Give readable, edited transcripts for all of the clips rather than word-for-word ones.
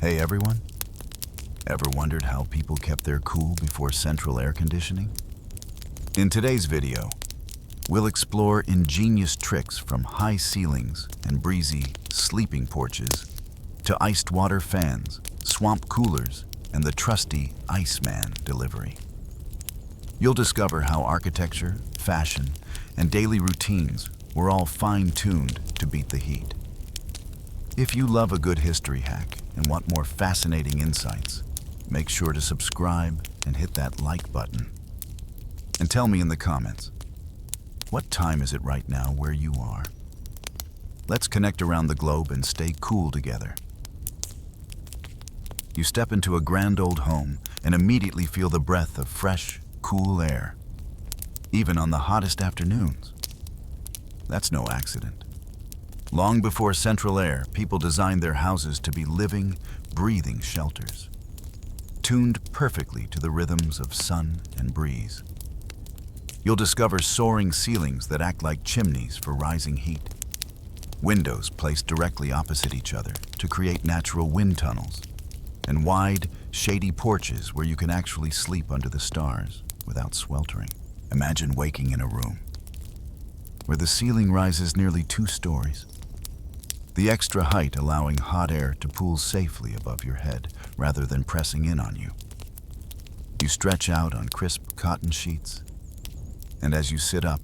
Hey everyone, ever wondered how people kept their cool before central air conditioning? In today's video, we'll explore ingenious tricks from high ceilings and breezy sleeping porches to iced water fans, swamp coolers, and the trusty Iceman delivery. You'll discover how architecture, fashion, and daily routines were all fine-tuned to beat the heat. If you love a good history hack and want more fascinating insights, make sure to subscribe and hit that like button. And tell me in the comments, what time is it right now where you are? Let's connect around the globe and stay cool together. You step into a grand old home and immediately feel the breath of fresh, cool air, even on the hottest afternoons. That's no accident. Long before central air, people designed their houses to be living, breathing shelters, tuned perfectly to the rhythms of sun and breeze. You'll discover soaring ceilings that act like chimneys for rising heat, windows placed directly opposite each other to create natural wind tunnels, and wide, shady porches where you can actually sleep under the stars without sweltering. Imagine waking in a room where the ceiling rises nearly 2 stories. The extra height allowing hot air to pool safely above your head rather than pressing in on you. You stretch out on crisp cotton sheets, and as you sit up,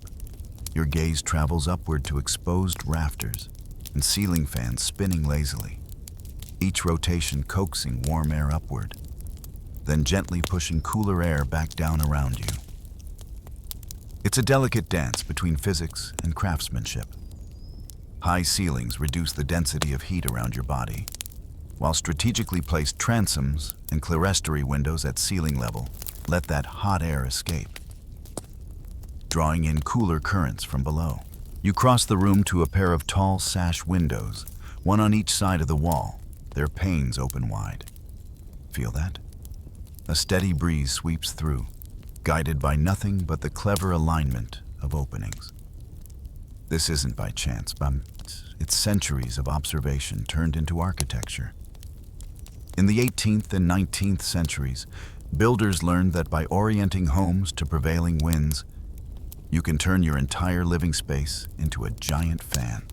your gaze travels upward to exposed rafters and ceiling fans spinning lazily, each rotation coaxing warm air upward, then gently pushing cooler air back down around you. It's a delicate dance between physics and craftsmanship. High ceilings reduce the density of heat around your body, while strategically placed transoms and clerestory windows at ceiling level let that hot air escape, drawing in cooler currents from below. You cross the room to a pair of tall sash windows, one on each side of the wall, their panes open wide. Feel that? A steady breeze sweeps through, guided by nothing but the clever alignment of openings. This isn't by chance, but it's centuries of observation turned into architecture. In the 18th and 19th centuries, builders learned that by orienting homes to prevailing winds, you can turn your entire living space into a giant fan.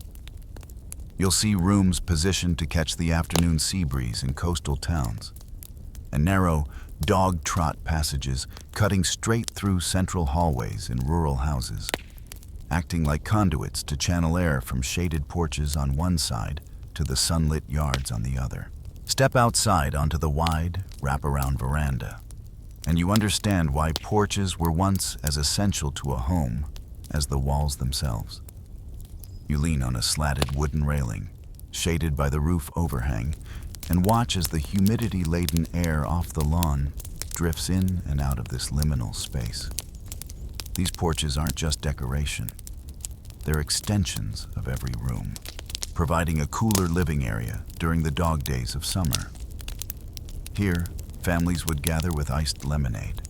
You'll see rooms positioned to catch the afternoon sea breeze in coastal towns, and narrow, dog-trot passages cutting straight through central hallways in rural houses, acting like conduits to channel air from shaded porches on one side to the sunlit yards on the other. Step outside onto the wide, wraparound veranda, and you understand why porches were once as essential to a home as the walls themselves. You lean on a slatted wooden railing, shaded by the roof overhang, and watch as the humidity-laden air off the lawn drifts in and out of this liminal space. These porches aren't just decoration. They're extensions of every room, providing a cooler living area during the dog days of summer. Here, families would gather with iced lemonade.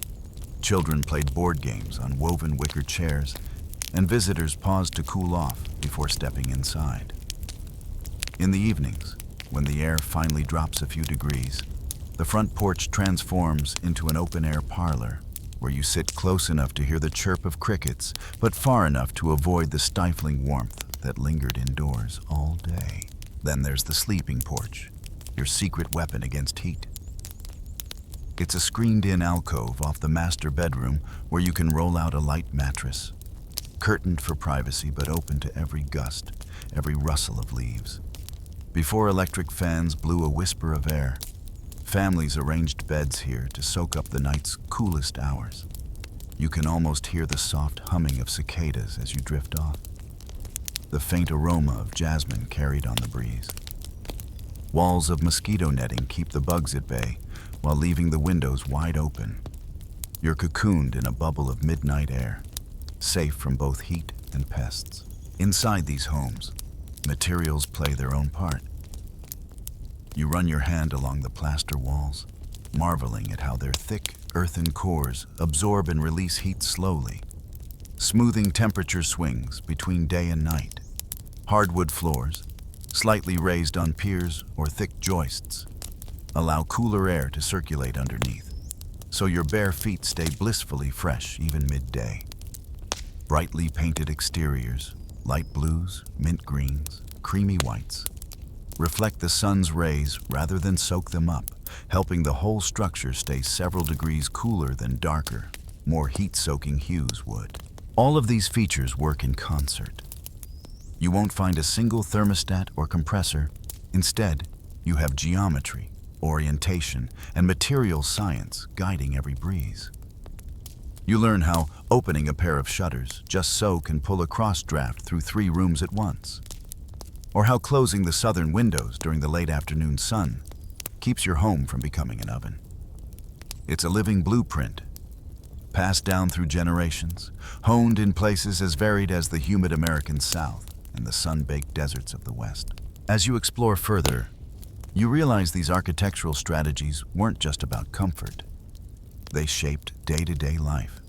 Children played board games on woven wicker chairs, and visitors paused to cool off before stepping inside. In the evenings, when the air finally drops a few degrees, the front porch transforms into an open-air parlor where you sit close enough to hear the chirp of crickets, but far enough to avoid the stifling warmth that lingered indoors all day. Then there's the sleeping porch, your secret weapon against heat. It's a screened-in alcove off the master bedroom where you can roll out a light mattress, curtained for privacy but open to every gust, every rustle of leaves. Before electric fans blew a whisper of air, families arranged beds here to soak up the night's coolest hours. You can almost hear the soft humming of cicadas as you drift off, the faint aroma of jasmine carried on the breeze. Walls of mosquito netting keep the bugs at bay while leaving the windows wide open. You're cocooned in a bubble of midnight air, safe from both heat and pests. Inside these homes, materials play their own part. You run your hand along the plaster walls, marveling at how their thick, earthen cores absorb and release heat slowly, smoothing temperature swings between day and night. Hardwood floors, slightly raised on piers or thick joists, allow cooler air to circulate underneath, so your bare feet stay blissfully fresh even midday. Brightly painted exteriors, light blues, mint greens, creamy whites, reflect the sun's rays rather than soak them up, helping the whole structure stay several degrees cooler than darker, more heat-soaking hues would. All of these features work in concert. You won't find a single thermostat or compressor. Instead, you have geometry, orientation, and material science guiding every breeze. You learn how opening a pair of shutters just so can pull a cross draft through 3 rooms at once, or how closing the southern windows during the late afternoon sun keeps your home from becoming an oven. It's a living blueprint, passed down through generations, honed in places as varied as the humid American South and the sun-baked deserts of the West. As you explore further, you realize these architectural strategies weren't just about comfort. They shaped day-to-day life.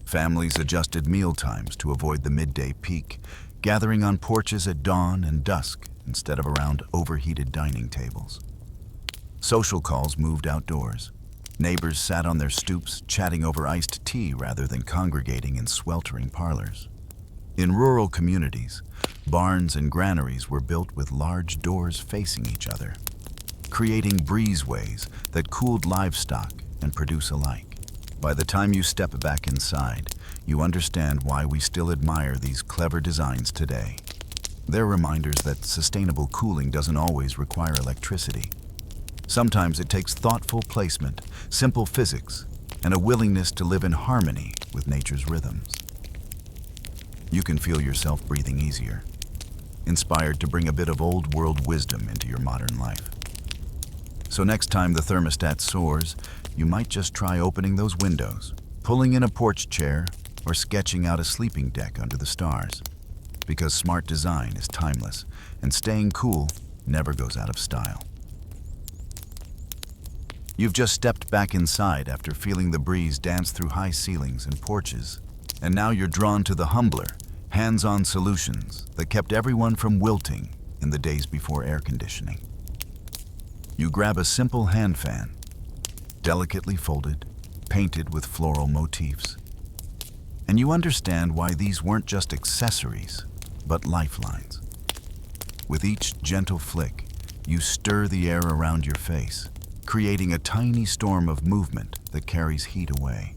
Families adjusted meal times to avoid the midday peak, gathering on porches at dawn and dusk instead of around overheated dining tables. Social calls moved outdoors. Neighbors sat on their stoops, chatting over iced tea rather than congregating in sweltering parlors. In rural communities, barns and granaries were built with large doors facing each other, creating breezeways that cooled livestock and produce alike. By the time you step back inside, you understand why we still admire these clever designs today. They're reminders that sustainable cooling doesn't always require electricity. Sometimes it takes thoughtful placement, simple physics, and a willingness to live in harmony with nature's rhythms. You can feel yourself breathing easier, inspired to bring a bit of old-world wisdom into your modern life. So next time the thermostat soars, you might just try opening those windows, pulling in a porch chair, or sketching out a sleeping deck under the stars. Because smart design is timeless, and staying cool never goes out of style. You've just stepped back inside after feeling the breeze dance through high ceilings and porches, and now you're drawn to the humbler, hands-on solutions that kept everyone from wilting in the days before air conditioning. You grab a simple hand fan, delicately folded, painted with floral motifs, and you understand why these weren't just accessories, but lifelines. With each gentle flick, you stir the air around your face, creating a tiny storm of movement that carries heat away.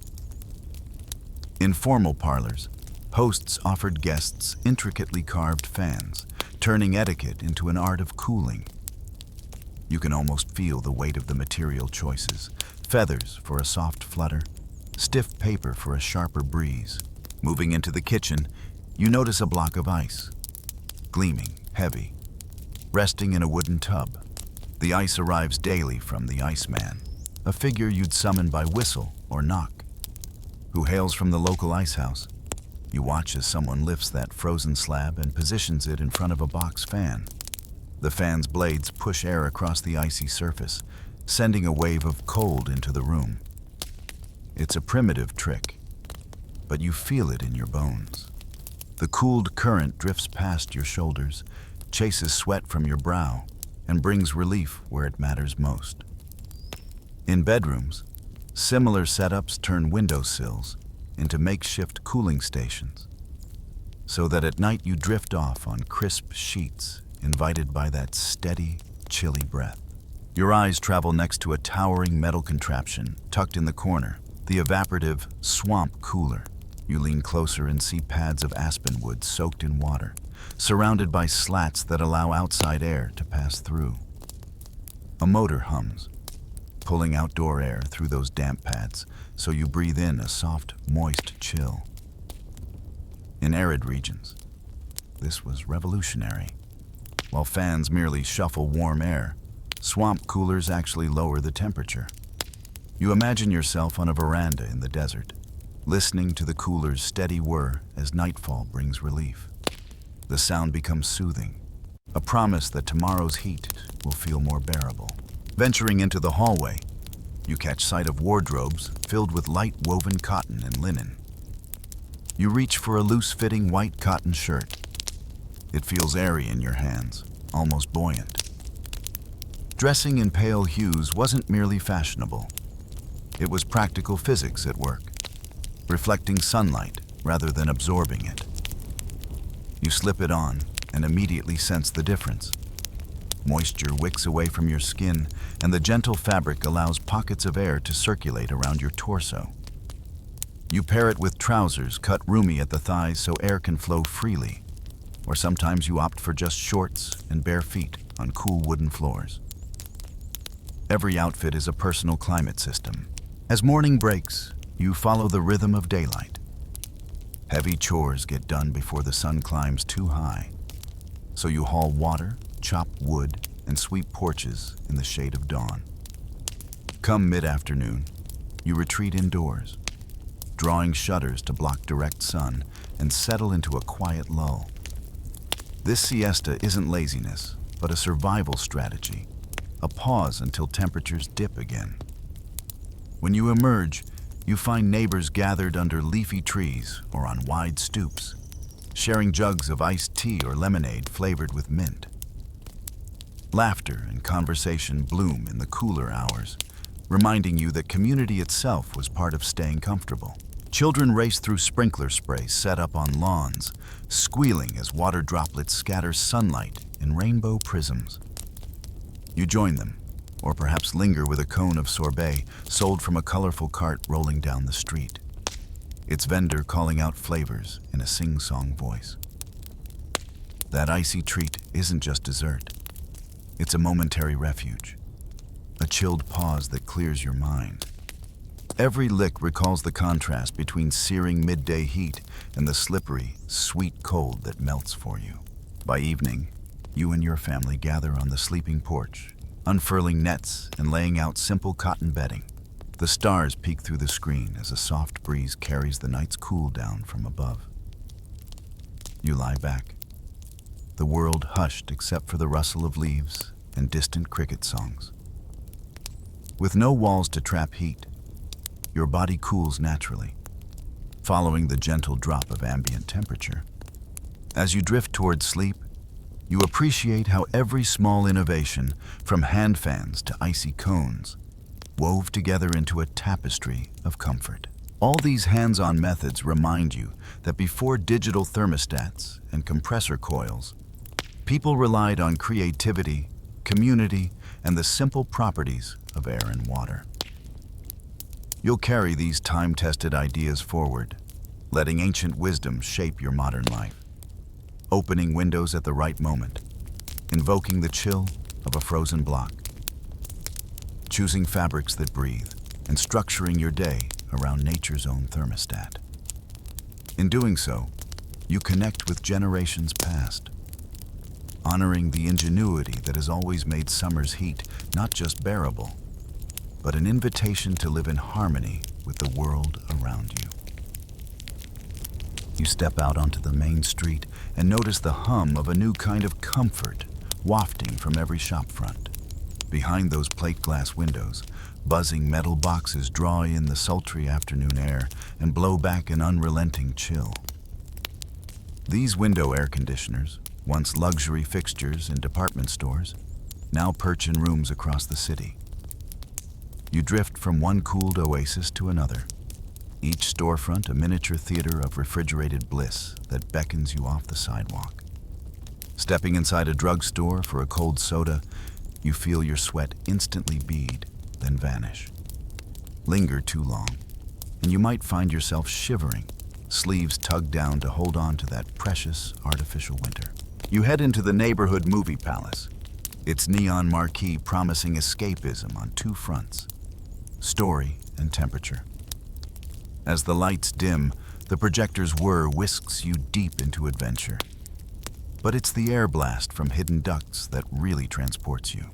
In formal parlors, hosts offered guests intricately carved fans, turning etiquette into an art of cooling. You can almost feel the weight of the material choices: feathers for a soft flutter, stiff paper for a sharper breeze. Moving into the kitchen, you notice a block of ice, gleaming, heavy, resting in a wooden tub. The ice arrives daily from the Iceman, a figure you'd summon by whistle or knock, who hails from the local ice house. You watch as someone lifts that frozen slab and positions it in front of a box fan. The fan's blades push air across the icy surface, sending a wave of cold into the room. It's a primitive trick, but you feel it in your bones. The cooled current drifts past your shoulders, chases sweat from your brow, and brings relief where it matters most. In bedrooms, similar setups turn windowsills into makeshift cooling stations, so that at night you drift off on crisp sheets, invited by that steady, chilly breath. Your eyes travel next to a towering metal contraption tucked in the corner, the Evaporative swamp cooler. You lean closer and see pads of aspen wood soaked in water, surrounded by slats that allow outside air to pass through. A motor hums, pulling outdoor air through those damp pads so you breathe in a soft, moist chill. In arid regions, this was revolutionary. While fans merely shuffle warm air, swamp coolers actually lower the temperature. You imagine yourself on a veranda in the desert, listening to the cooler's steady whir as nightfall brings relief. The sound becomes soothing, a promise that tomorrow's heat will feel more bearable. Venturing into the hallway, you catch sight of wardrobes filled with light woven cotton and linen. You reach for a loose-fitting white cotton shirt. It feels airy in your hands, almost buoyant. Dressing in pale hues wasn't merely fashionable. It was practical physics at work, reflecting sunlight rather than absorbing it. You slip it on and immediately sense the difference. Moisture wicks away from your skin, and the gentle fabric allows pockets of air to circulate around your torso. You pair it with trousers cut roomy at the thighs so air can flow freely, or sometimes you opt for just shorts and bare feet on cool wooden floors. Every outfit is a personal climate system. As morning breaks, you follow the rhythm of daylight. Heavy chores get done before the sun climbs too high, so you haul water, chop wood, and sweep porches in the shade of dawn. Come mid-afternoon, you retreat indoors, drawing shutters to block direct sun and settle into a quiet lull. This siesta isn't laziness, but a survival strategy, a pause until temperatures dip again. When you emerge, you find neighbors gathered under leafy trees or on wide stoops, sharing jugs of iced tea or lemonade flavored with mint. Laughter and conversation bloom in the cooler hours, reminding you that community itself was part of staying comfortable. Children race through sprinkler spray set up on lawns, squealing as water droplets scatter sunlight in rainbow prisms. You join them, or perhaps linger with a cone of sorbet sold from a colorful cart rolling down the street, its vendor calling out flavors in a sing-song voice. That icy treat isn't just dessert. It's a momentary refuge, a chilled pause that clears your mind. Every lick recalls the contrast between searing midday heat and the slippery, sweet cold that melts for you. By evening, you and your family gather on the sleeping porch, unfurling nets and laying out simple cotton bedding. The stars peek through the screen as a soft breeze carries the night's cool down from above. You lie back, the world hushed except for the rustle of leaves and distant cricket songs. With no walls to trap heat, your body cools naturally, following the gentle drop of ambient temperature. As you drift towards sleep, you appreciate how every small innovation, from hand fans to icy cones, wove together into a tapestry of comfort. All these hands-on methods remind you that before digital thermostats and compressor coils, people relied on creativity, community, and the simple properties of air and water. You'll carry these time-tested ideas forward, letting ancient wisdom shape your modern life, opening windows at the right moment, invoking the chill of a frozen block, choosing fabrics that breathe, and structuring your day around nature's own thermostat. In doing so, you connect with generations past, honoring the ingenuity that has always made summer's heat not just bearable, but an invitation to live in harmony with the world around you. You step out onto the main street and notice the hum of a new kind of comfort wafting from every shopfront. Behind those plate glass windows, buzzing metal boxes draw in the sultry afternoon air and blow back an unrelenting chill. These window air conditioners, once luxury fixtures in department stores, now perch in rooms across the city. You drift from one cooled oasis to another, each storefront a miniature theater of refrigerated bliss that beckons you off the sidewalk. Stepping inside a drugstore for a cold soda, you feel your sweat instantly bead, then vanish. Linger too long, and you might find yourself shivering, sleeves tugged down to hold on to that precious artificial winter. You head into the neighborhood movie palace, its neon marquee promising escapism on two fronts: story and temperature. As the lights dim, the projector's whir whisks you deep into adventure. But it's the air blast from hidden ducts that really transports you.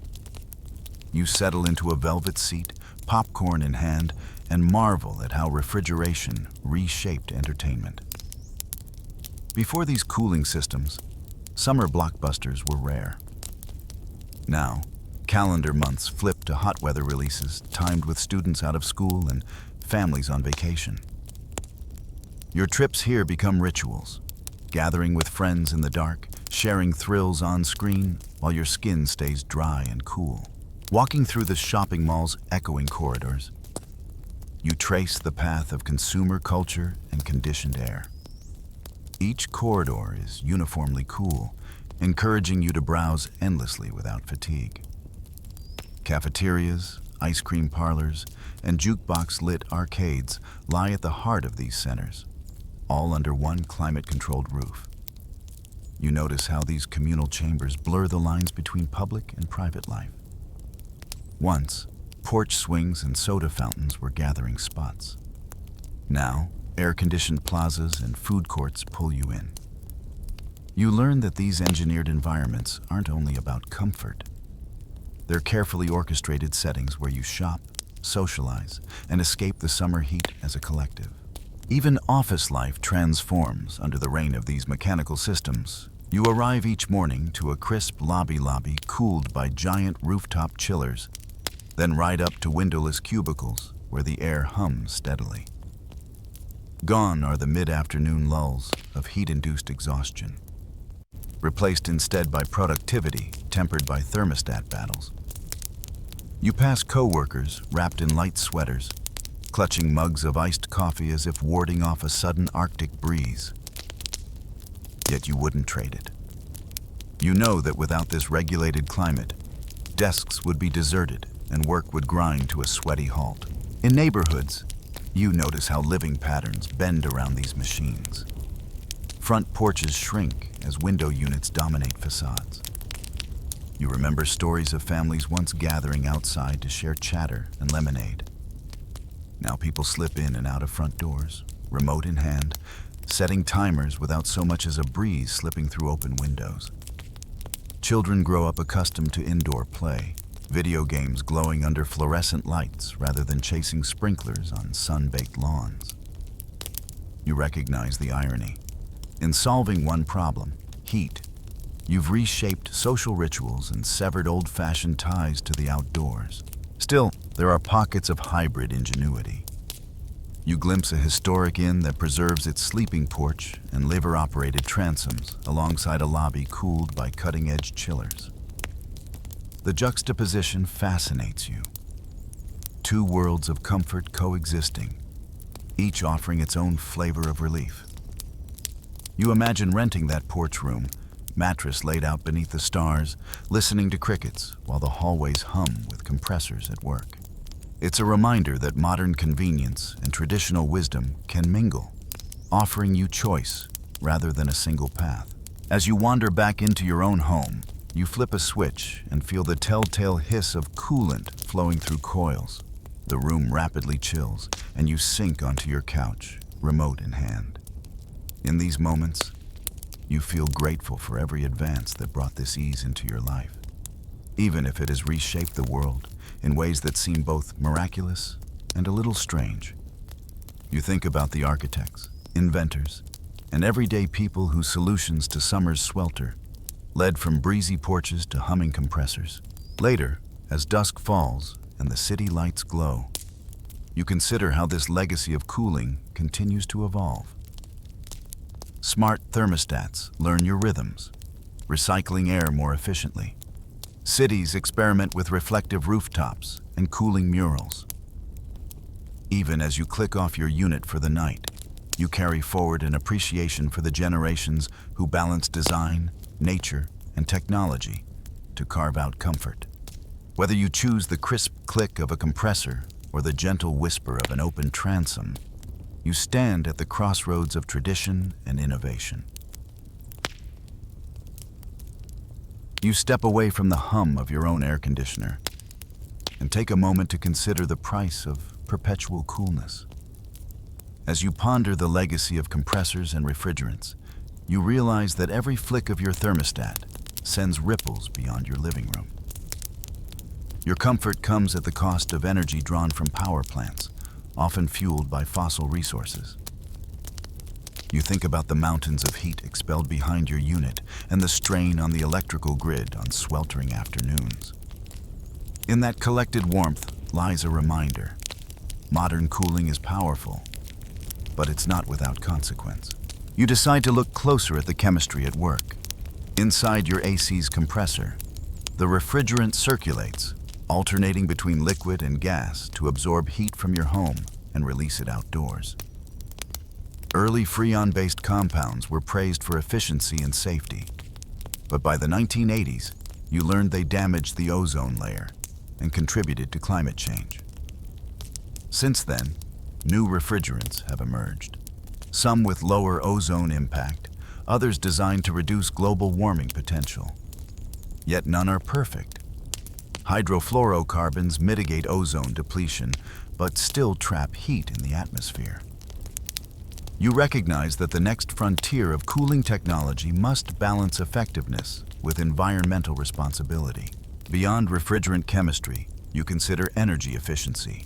You settle into a velvet seat, popcorn in hand, and marvel at how refrigeration reshaped entertainment. Before these cooling systems, summer blockbusters were rare. Now, calendar months flip to hot weather releases timed with students out of school and families on vacation. Your trips here become rituals, gathering with friends in the dark, sharing thrills on screen while your skin stays dry and cool. Walking through the shopping mall's echoing corridors, you trace the path of consumer culture and conditioned air. Each corridor is uniformly cool, encouraging you to browse endlessly without fatigue. Cafeterias, ice cream parlors, and jukebox-lit arcades lie at the heart of these centers, all under one climate-controlled roof. You notice how these communal chambers blur the lines between public and private life. Once, porch swings and soda fountains were gathering spots. Now, air-conditioned plazas and food courts pull you in. You learn that these engineered environments aren't only about comfort. They're carefully orchestrated settings where you shop, socialize, and escape the summer heat as a collective. Even office life transforms under the reign of these mechanical systems. You arrive each morning to a crisp lobby cooled by giant rooftop chillers, then ride up to windowless cubicles where the air hums steadily. Gone are the mid-afternoon lulls of heat-induced exhaustion, replaced instead by productivity tempered by thermostat battles. You pass co-workers wrapped in light sweaters, clutching mugs of iced coffee as if warding off a sudden Arctic breeze. Yet you wouldn't trade it. You know that without this regulated climate, desks would be deserted and work would grind to a sweaty halt. In neighborhoods, you notice how living patterns bend around these machines. Front porches shrink as window units dominate facades. You remember stories of families once gathering outside to share chatter and lemonade. Now people slip in and out of front doors, remote in hand, setting timers without so much as a breeze slipping through open windows. Children grow up accustomed to indoor play, video games glowing under fluorescent lights rather than chasing sprinklers on sun-baked lawns. You recognize the irony. In solving one problem, heat, you've reshaped social rituals and severed old-fashioned ties to the outdoors. Still, there are pockets of hybrid ingenuity. You glimpse a historic inn that preserves its sleeping porch and lever-operated transoms alongside a lobby cooled by cutting-edge chillers. The juxtaposition fascinates you. Two worlds of comfort coexisting, each offering its own flavor of relief. You imagine renting that porch room, mattress laid out beneath the stars, listening to crickets while the hallways hum with compressors at work. It's a reminder that modern convenience and traditional wisdom can mingle, offering you choice rather than a single path. As you wander back into your own home, you flip a switch and feel the telltale hiss of coolant flowing through coils. The room rapidly chills, and you sink onto your couch, remote in hand. In these moments, you feel grateful for every advance that brought this ease into your life, even if it has reshaped the world in ways that seem both miraculous and a little strange. You think about the architects, inventors, and everyday people whose solutions to summer's swelter led from breezy porches to humming compressors. Later, as dusk falls and the city lights glow, you consider how this legacy of cooling continues to evolve. Smart thermostats learn your rhythms, recycling air more efficiently. Cities experiment with reflective rooftops and cooling murals. Even as you click off your unit for the night, you carry forward an appreciation for the generations who balance design, nature, and technology to carve out comfort. Whether you choose the crisp click of a compressor or the gentle whisper of an open transom, you stand at the crossroads of tradition and innovation. You step away from the hum of your own air conditioner and take a moment to consider the price of perpetual coolness. As you ponder the legacy of compressors and refrigerants, you realize that every flick of your thermostat sends ripples beyond your living room. Your comfort comes at the cost of energy drawn from power plants, often fueled by fossil resources. You think about the mountains of heat expelled behind your unit and the strain on the electrical grid on sweltering afternoons. In that collected warmth lies a reminder. Modern cooling is powerful, but it's not without consequence. You decide to look closer at the chemistry at work. Inside your AC's compressor, the refrigerant circulates, alternating between liquid and gas to absorb heat from your home and release it outdoors. Early Freon-based compounds were praised for efficiency and safety, but by the 1980s, you learned they damaged the ozone layer and contributed to climate change. Since then, new refrigerants have emerged, some with lower ozone impact, others designed to reduce global warming potential. Yet none are perfect. Hydrofluorocarbons mitigate ozone depletion, but still trap heat in the atmosphere. You recognize that the next frontier of cooling technology must balance effectiveness with environmental responsibility. Beyond refrigerant chemistry, you consider energy efficiency.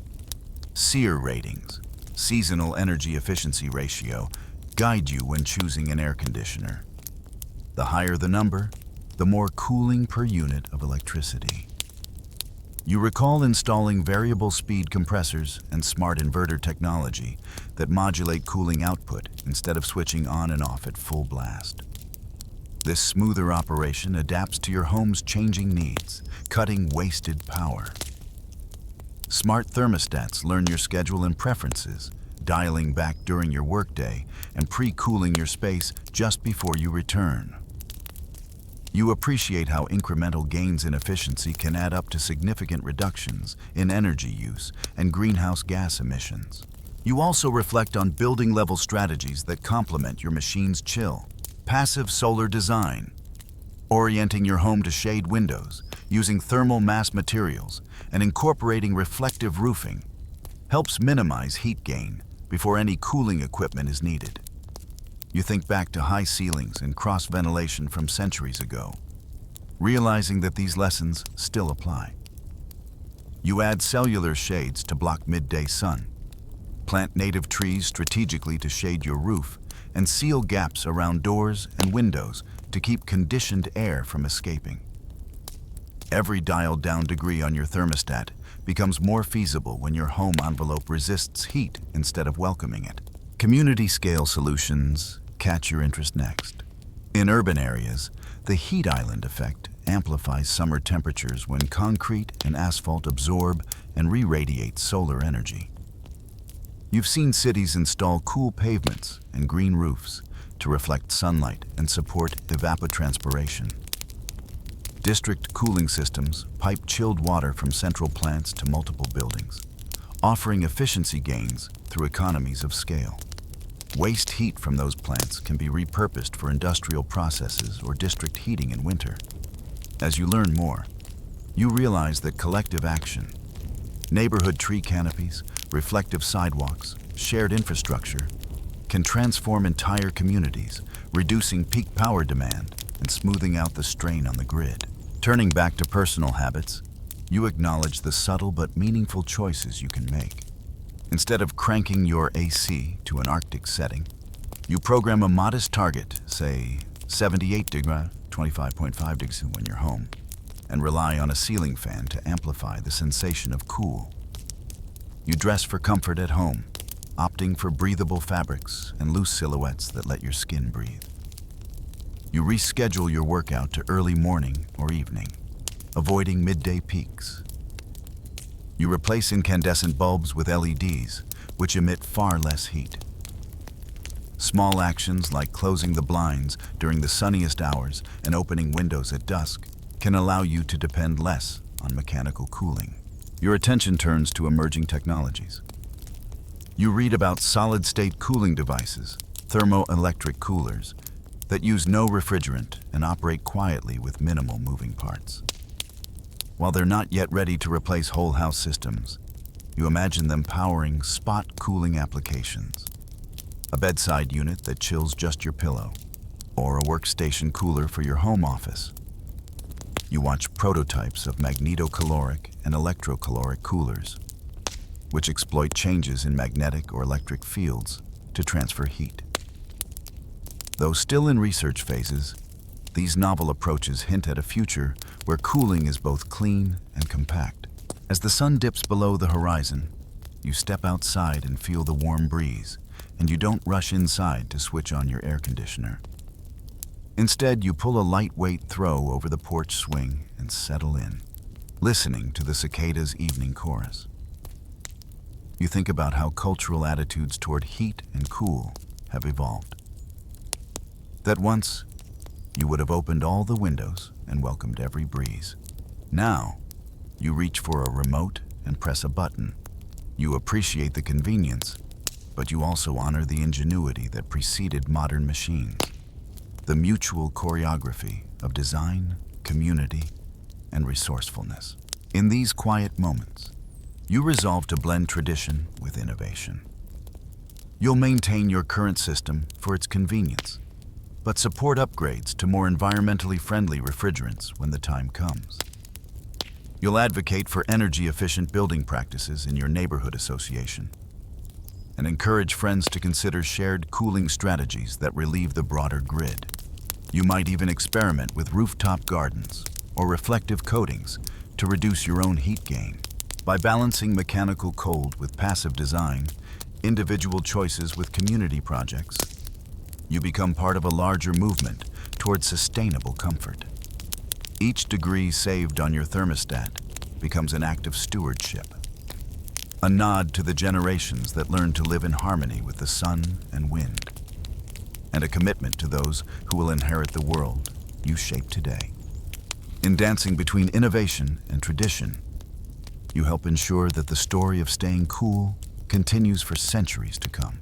SEER ratings, seasonal energy efficiency ratio, guide you when choosing an air conditioner. The higher the number, the more cooling per unit of electricity. You recall installing variable speed compressors and smart inverter technology that modulate cooling output instead of switching on and off at full blast. This smoother operation adapts to your home's changing needs, cutting wasted power. Smart thermostats learn your schedule and preferences, dialing back during your workday and pre-cooling your space just before you return. You appreciate how incremental gains in efficiency can add up to significant reductions in energy use and greenhouse gas emissions. You also reflect on building-level strategies that complement your machine's chill. Passive solar design, orienting your home to shade windows, using thermal mass materials, and incorporating reflective roofing helps minimize heat gain before any cooling equipment is needed. You think back to high ceilings and cross-ventilation from centuries ago, realizing that these lessons still apply. You add cellular shades to block midday sun, plant native trees strategically to shade your roof, and seal gaps around doors and windows to keep conditioned air from escaping. Every dialed down degree on your thermostat becomes more feasible when your home envelope resists heat instead of welcoming it. Community-scale solutions catch your interest next. In urban areas, the heat island effect amplifies summer temperatures when concrete and asphalt absorb and re-radiate solar energy. You've seen cities install cool pavements and green roofs to reflect sunlight and support evapotranspiration. District cooling systems pipe chilled water from central plants to multiple buildings, offering efficiency gains through economies of scale. Waste heat from those plants can be repurposed for industrial processes or district heating in winter. As you learn more, you realize that collective action, neighborhood tree canopies, reflective sidewalks, shared infrastructure, can transform entire communities, reducing peak power demand and smoothing out the strain on the grid. Turning back to personal habits, you acknowledge the subtle but meaningful choices you can make. Instead of cranking your AC to an Arctic setting, you program a modest target, say 78 degrees, 25.5 degrees when you're home, and rely on a ceiling fan to amplify the sensation of cool. You dress for comfort at home, opting for breathable fabrics and loose silhouettes that let your skin breathe. You reschedule your workout to early morning or evening, avoiding midday peaks. You replace incandescent bulbs with LEDs, which emit far less heat. Small actions like closing the blinds during the sunniest hours and opening windows at dusk can allow you to depend less on mechanical cooling. Your attention turns to emerging technologies. You read about solid-state cooling devices, thermoelectric coolers, that use no refrigerant and operate quietly with minimal moving parts. While they're not yet ready to replace whole house systems, you imagine them powering spot cooling applications. A bedside unit that chills just your pillow, or a workstation cooler for your home office. You watch prototypes of magnetocaloric and electrocaloric coolers, which exploit changes in magnetic or electric fields to transfer heat. Though still in research phases, these novel approaches hint at a future where cooling is both clean and compact. As the sun dips below the horizon, you step outside and feel the warm breeze, and you don't rush inside to switch on your air conditioner. Instead, you pull a lightweight throw over the porch swing and settle in, listening to the cicadas' evening chorus. You think about how cultural attitudes toward heat and cool have evolved. That once, you would have opened all the windows and welcomed every breeze. Now, you reach for a remote and press a button. You appreciate the convenience, but you also honor the ingenuity that preceded modern machines. The mutual choreography of design, community, and resourcefulness. In these quiet moments, you resolve to blend tradition with innovation. You'll maintain your current system for its convenience, but support upgrades to more environmentally friendly refrigerants when the time comes. You'll advocate for energy-efficient building practices in your neighborhood association and encourage friends to consider shared cooling strategies that relieve the broader grid. You might even experiment with rooftop gardens or reflective coatings to reduce your own heat gain. By balancing mechanical cold with passive design, individual choices with community projects, you become part of a larger movement toward sustainable comfort. Each degree saved on your thermostat becomes an act of stewardship, a nod to the generations that learned to live in harmony with the sun and wind, and a commitment to those who will inherit the world you shape today. In dancing between innovation and tradition, you help ensure that the story of staying cool continues for centuries to come.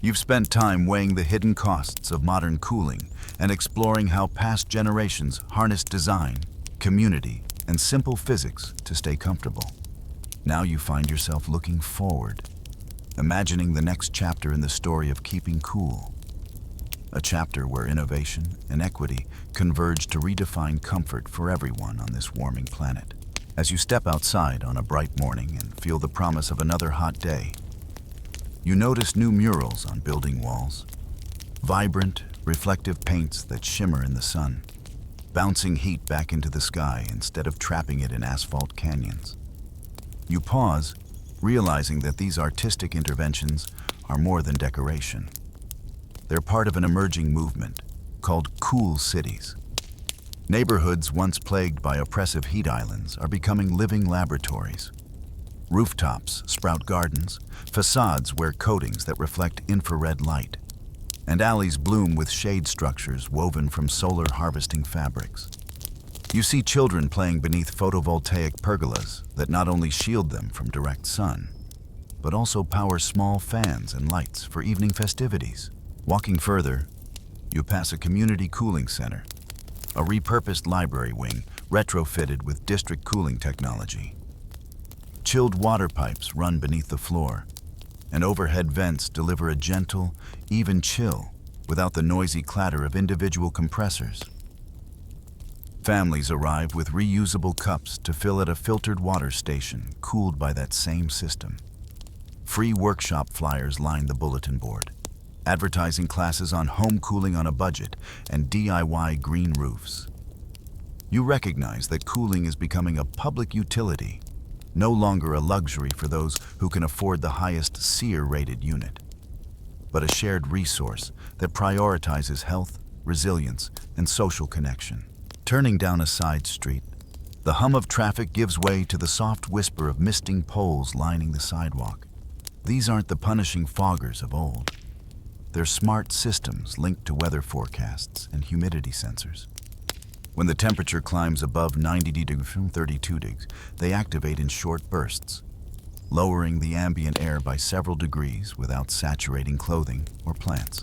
You've spent time weighing the hidden costs of modern cooling and exploring how past generations harnessed design, community, and simple physics to stay comfortable. Now you find yourself looking forward, imagining the next chapter in the story of keeping cool. A chapter where innovation and equity converge to redefine comfort for everyone on this warming planet. As you step outside on a bright morning and feel the promise of another hot day, you notice new murals on building walls, vibrant, reflective paints that shimmer in the sun, bouncing heat back into the sky instead of trapping it in asphalt canyons. You pause, realizing that these artistic interventions are more than decoration. They're part of an emerging movement called cool cities. Neighborhoods once plagued by oppressive heat islands are becoming living laboratories. Rooftops sprout gardens, facades wear coatings that reflect infrared light, and alleys bloom with shade structures woven from solar harvesting fabrics. You see children playing beneath photovoltaic pergolas that not only shield them from direct sun, but also power small fans and lights for evening festivities. Walking further, you pass a community cooling center, a repurposed library wing retrofitted with district cooling technology. Chilled water pipes run beneath the floor, and overhead vents deliver a gentle, even chill without the noisy clatter of individual compressors. Families arrive with reusable cups to fill at a filtered water station cooled by that same system. Free workshop flyers line the bulletin board, advertising classes on home cooling on a budget and DIY green roofs. You recognize that cooling is becoming a public utility, no longer a luxury for those who can afford the highest SEER-rated unit, but a shared resource that prioritizes health, resilience, and social connection. Turning down a side street, the hum of traffic gives way to the soft whisper of misting poles lining the sidewalk. These aren't the punishing foggers of old. They're smart systems linked to weather forecasts and humidity sensors. When the temperature climbs above 90 degrees from 32 degrees, they activate in short bursts, lowering the ambient air by several degrees without saturating clothing or plants.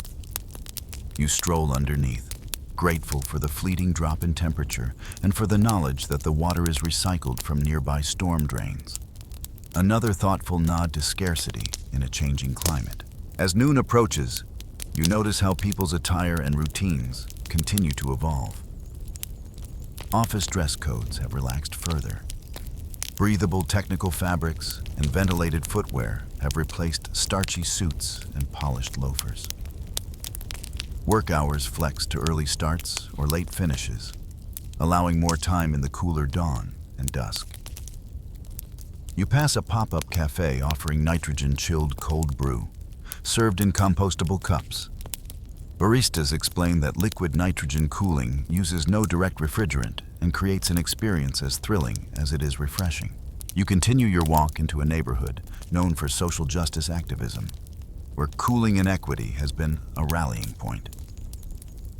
You stroll underneath, grateful for the fleeting drop in temperature and for the knowledge that the water is recycled from nearby storm drains. Another thoughtful nod to scarcity in a changing climate. As noon approaches, you notice how people's attire and routines continue to evolve. Office dress codes have relaxed further. Breathable technical fabrics and ventilated footwear have replaced starchy suits and polished loafers. Work hours flex to early starts or late finishes, allowing more time in the cooler dawn and dusk. You pass a pop-up cafe offering nitrogen-chilled cold brew, served in compostable cups. Baristas explain that liquid nitrogen cooling uses no direct refrigerant and creates an experience as thrilling as it is refreshing. You continue your walk into a neighborhood known for social justice activism, where cooling inequity has been a rallying point.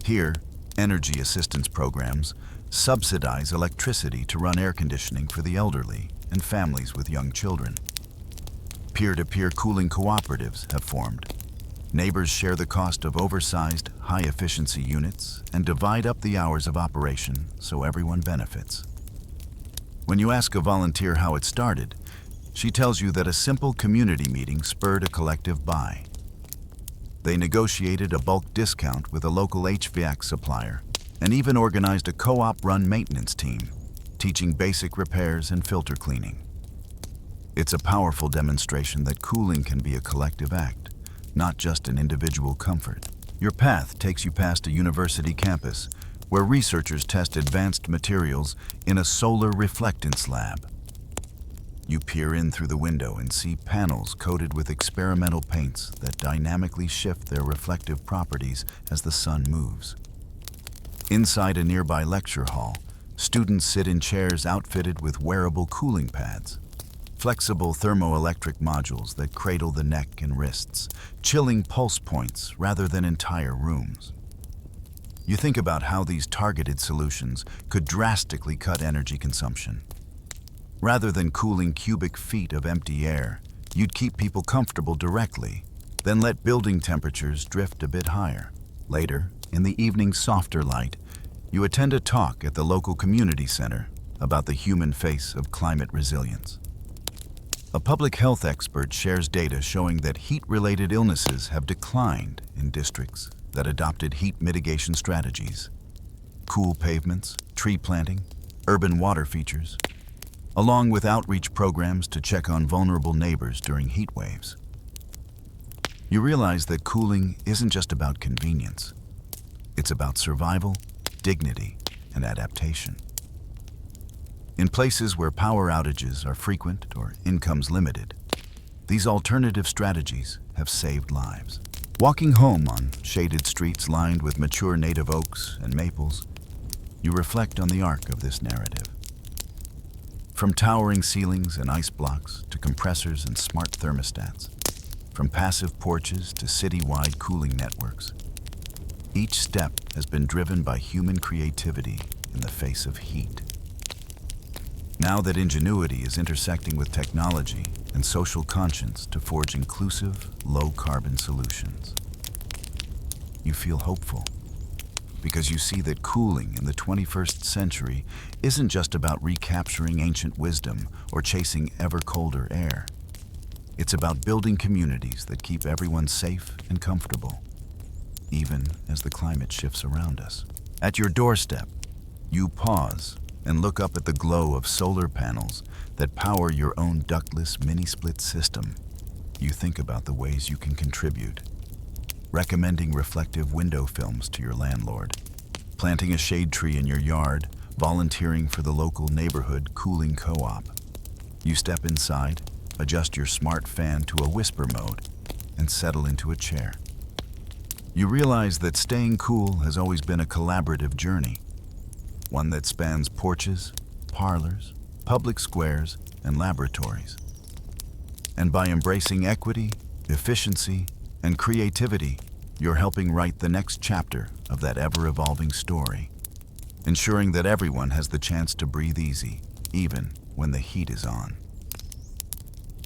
Here, energy assistance programs subsidize electricity to run air conditioning for the elderly and families with young children. Peer-to-peer cooling cooperatives have formed. Neighbors share the cost of oversized, high-efficiency units and divide up the hours of operation so everyone benefits. When you ask a volunteer how it started, she tells you that a simple community meeting spurred a collective buy. They negotiated a bulk discount with a local HVAC supplier and even organized a co-op-run maintenance team, teaching basic repairs and filter cleaning. It's a powerful demonstration that cooling can be a collective act, not just an individual comfort. Your path takes you past a university campus where researchers test advanced materials in a solar reflectance lab. You peer in through the window and see panels coated with experimental paints that dynamically shift their reflective properties as the sun moves. Inside a nearby lecture hall, students sit in chairs outfitted with wearable cooling pads, flexible thermoelectric modules that cradle the neck and wrists, chilling pulse points rather than entire rooms. You think about how these targeted solutions could drastically cut energy consumption. Rather than cooling cubic feet of empty air, you'd keep people comfortable directly, then let building temperatures drift a bit higher. Later, in the evening's softer light, you attend a talk at the local community center about the human face of climate resilience. A public health expert shares data showing that heat-related illnesses have declined in districts that adopted heat mitigation strategies. Cool pavements, tree planting, urban water features, along with outreach programs to check on vulnerable neighbors during heat waves. You realize that cooling isn't just about convenience. It's about survival, dignity, and adaptation. In places where power outages are frequent or income's limited, these alternative strategies have saved lives. Walking home on shaded streets lined with mature native oaks and maples, you reflect on the arc of this narrative. From towering ceilings and ice blocks to compressors and smart thermostats, from passive porches to city-wide cooling networks, each step has been driven by human creativity in the face of heat. Now that ingenuity is intersecting with technology and social conscience to forge inclusive, low-carbon solutions, you feel hopeful because you see that cooling in the 21st century isn't just about recapturing ancient wisdom or chasing ever colder air. It's about building communities that keep everyone safe and comfortable, even as the climate shifts around us. At your doorstep, you pause and look up at the glow of solar panels that power your own ductless mini-split system. You think about the ways you can contribute, recommending reflective window films to your landlord, planting a shade tree in your yard, volunteering for the local neighborhood cooling co-op. You step inside, adjust your smart fan to a whisper mode, and settle into a chair. You realize that staying cool has always been a collaborative journey, one that spans porches, parlors, public squares, and laboratories. And by embracing equity, efficiency, and creativity, you're helping write the next chapter of that ever-evolving story, ensuring that everyone has the chance to breathe easy, even when the heat is on.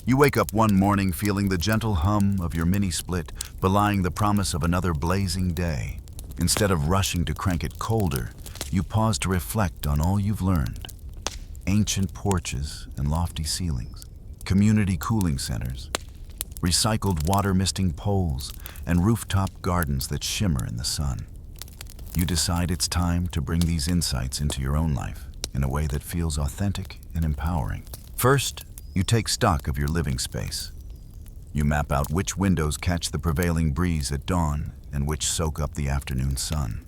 You wake up one morning feeling the gentle hum of your mini-split, belying the promise of another blazing day. Instead of rushing to crank it colder, you pause to reflect on all you've learned. Ancient porches and lofty ceilings, community cooling centers, recycled water misting poles, and rooftop gardens that shimmer in the sun. You decide it's time to bring these insights into your own life in a way that feels authentic and empowering. First, you take stock of your living space. You map out which windows catch the prevailing breeze at dawn and which soak up the afternoon sun.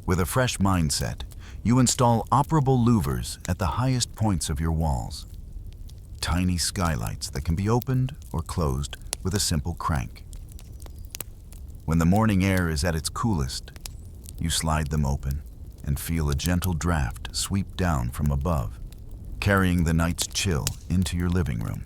With a fresh mindset, you install operable louvers at the highest points of your walls. Tiny skylights that can be opened or closed with a simple crank. When the morning air is at its coolest, you slide them open and feel a gentle draft sweep down from above, carrying the night's chill into your living room.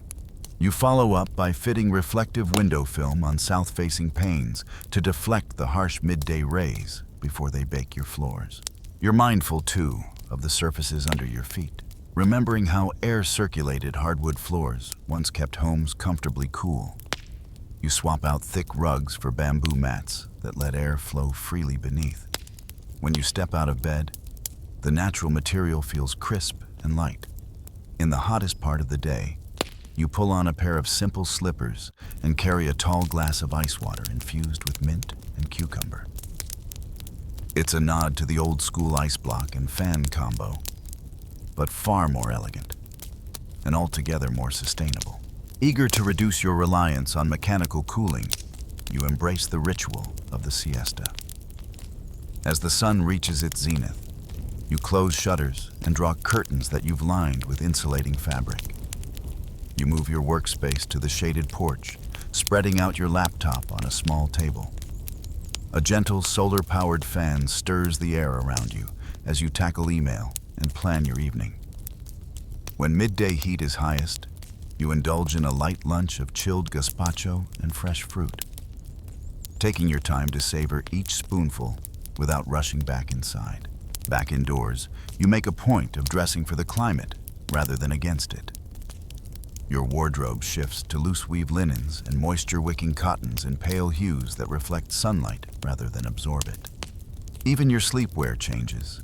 You follow up by fitting reflective window film on south-facing panes to deflect the harsh midday rays before they bake your floors. You're mindful, too, of the surfaces under your feet, remembering how air-circulated hardwood floors once kept homes comfortably cool. You swap out thick rugs for bamboo mats that let air flow freely beneath. When you step out of bed, the natural material feels crisp and light. In the hottest part of the day, you pull on a pair of simple slippers and carry a tall glass of ice water infused with mint and cucumber. It's a nod to the old-school ice block and fan combo, but far more elegant and altogether more sustainable. Eager to reduce your reliance on mechanical cooling, you embrace the ritual of the siesta. As the sun reaches its zenith, you close shutters and draw curtains that you've lined with insulating fabric. You move your workspace to the shaded porch, spreading out your laptop on a small table. A gentle solar-powered fan stirs the air around you as you tackle email and plan your evening. When midday heat is highest, you indulge in a light lunch of chilled gazpacho and fresh fruit, taking your time to savor each spoonful without rushing back inside. Back indoors, you make a point of dressing for the climate rather than against it. Your wardrobe shifts to loose-weave linens and moisture-wicking cottons in pale hues that reflect sunlight rather than absorb it. Even your sleepwear changes.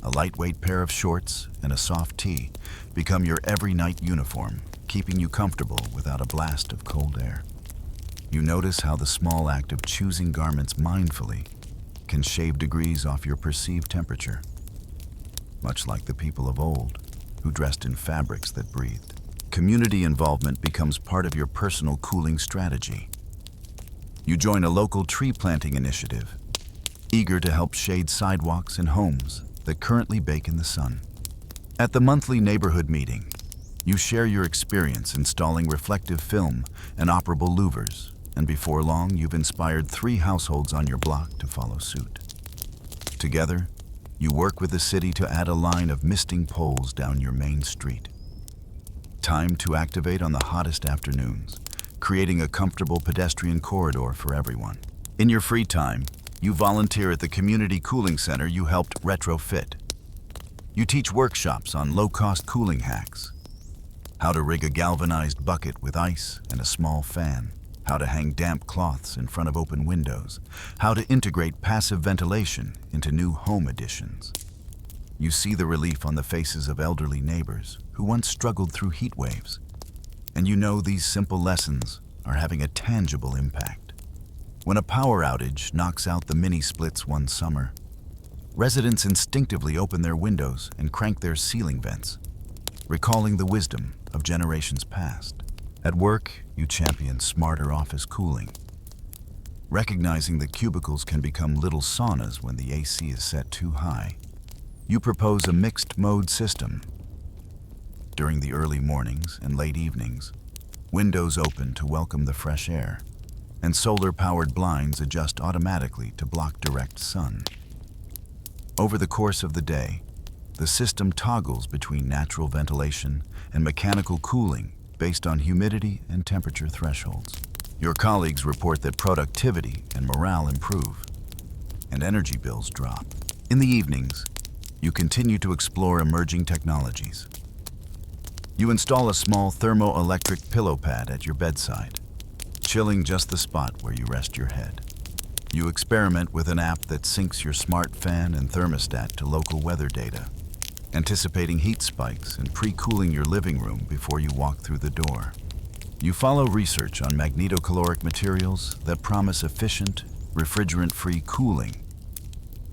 A lightweight pair of shorts and a soft tee become your every-night uniform, keeping you comfortable without a blast of cold air. You notice how the small act of choosing garments mindfully can shave degrees off your perceived temperature, much like the people of old who dressed in fabrics that breathed. Community involvement becomes part of your personal cooling strategy. You join a local tree planting initiative, eager to help shade sidewalks and homes that currently bake in the sun. At the monthly neighborhood meeting, you share your experience installing reflective film and operable louvers, and before long you've inspired 3 households on your block to follow suit. Together, you work with the city to add a line of misting poles down your main street. Time to activate on the hottest afternoons, creating a comfortable pedestrian corridor for everyone. In your free time, you volunteer at the community cooling center you helped retrofit. You teach workshops on low-cost cooling hacks, how to rig a galvanized bucket with ice and a small fan, how to hang damp cloths in front of open windows, how to integrate passive ventilation into new home additions. You see the relief on the faces of elderly neighbors who once struggled through heat waves, and you know these simple lessons are having a tangible impact. When a power outage knocks out the mini-splits one summer, residents instinctively open their windows and crank their ceiling vents, recalling the wisdom of generations past. At work, you champion smarter office cooling, recognizing that cubicles can become little saunas when the AC is set too high. You propose a mixed-mode system. During the early mornings and late evenings, windows open to welcome the fresh air, and solar-powered blinds adjust automatically to block direct sun. Over the course of the day, the system toggles between natural ventilation and mechanical cooling based on humidity and temperature thresholds. Your colleagues report that productivity and morale improve, and energy bills drop. In the evenings, you continue to explore emerging technologies. You install a small thermoelectric pillow pad at your bedside, chilling just the spot where you rest your head. You experiment with an app that syncs your smart fan and thermostat to local weather data, anticipating heat spikes and pre-cooling your living room before you walk through the door. You follow research on magnetocaloric materials that promise efficient, refrigerant-free cooling,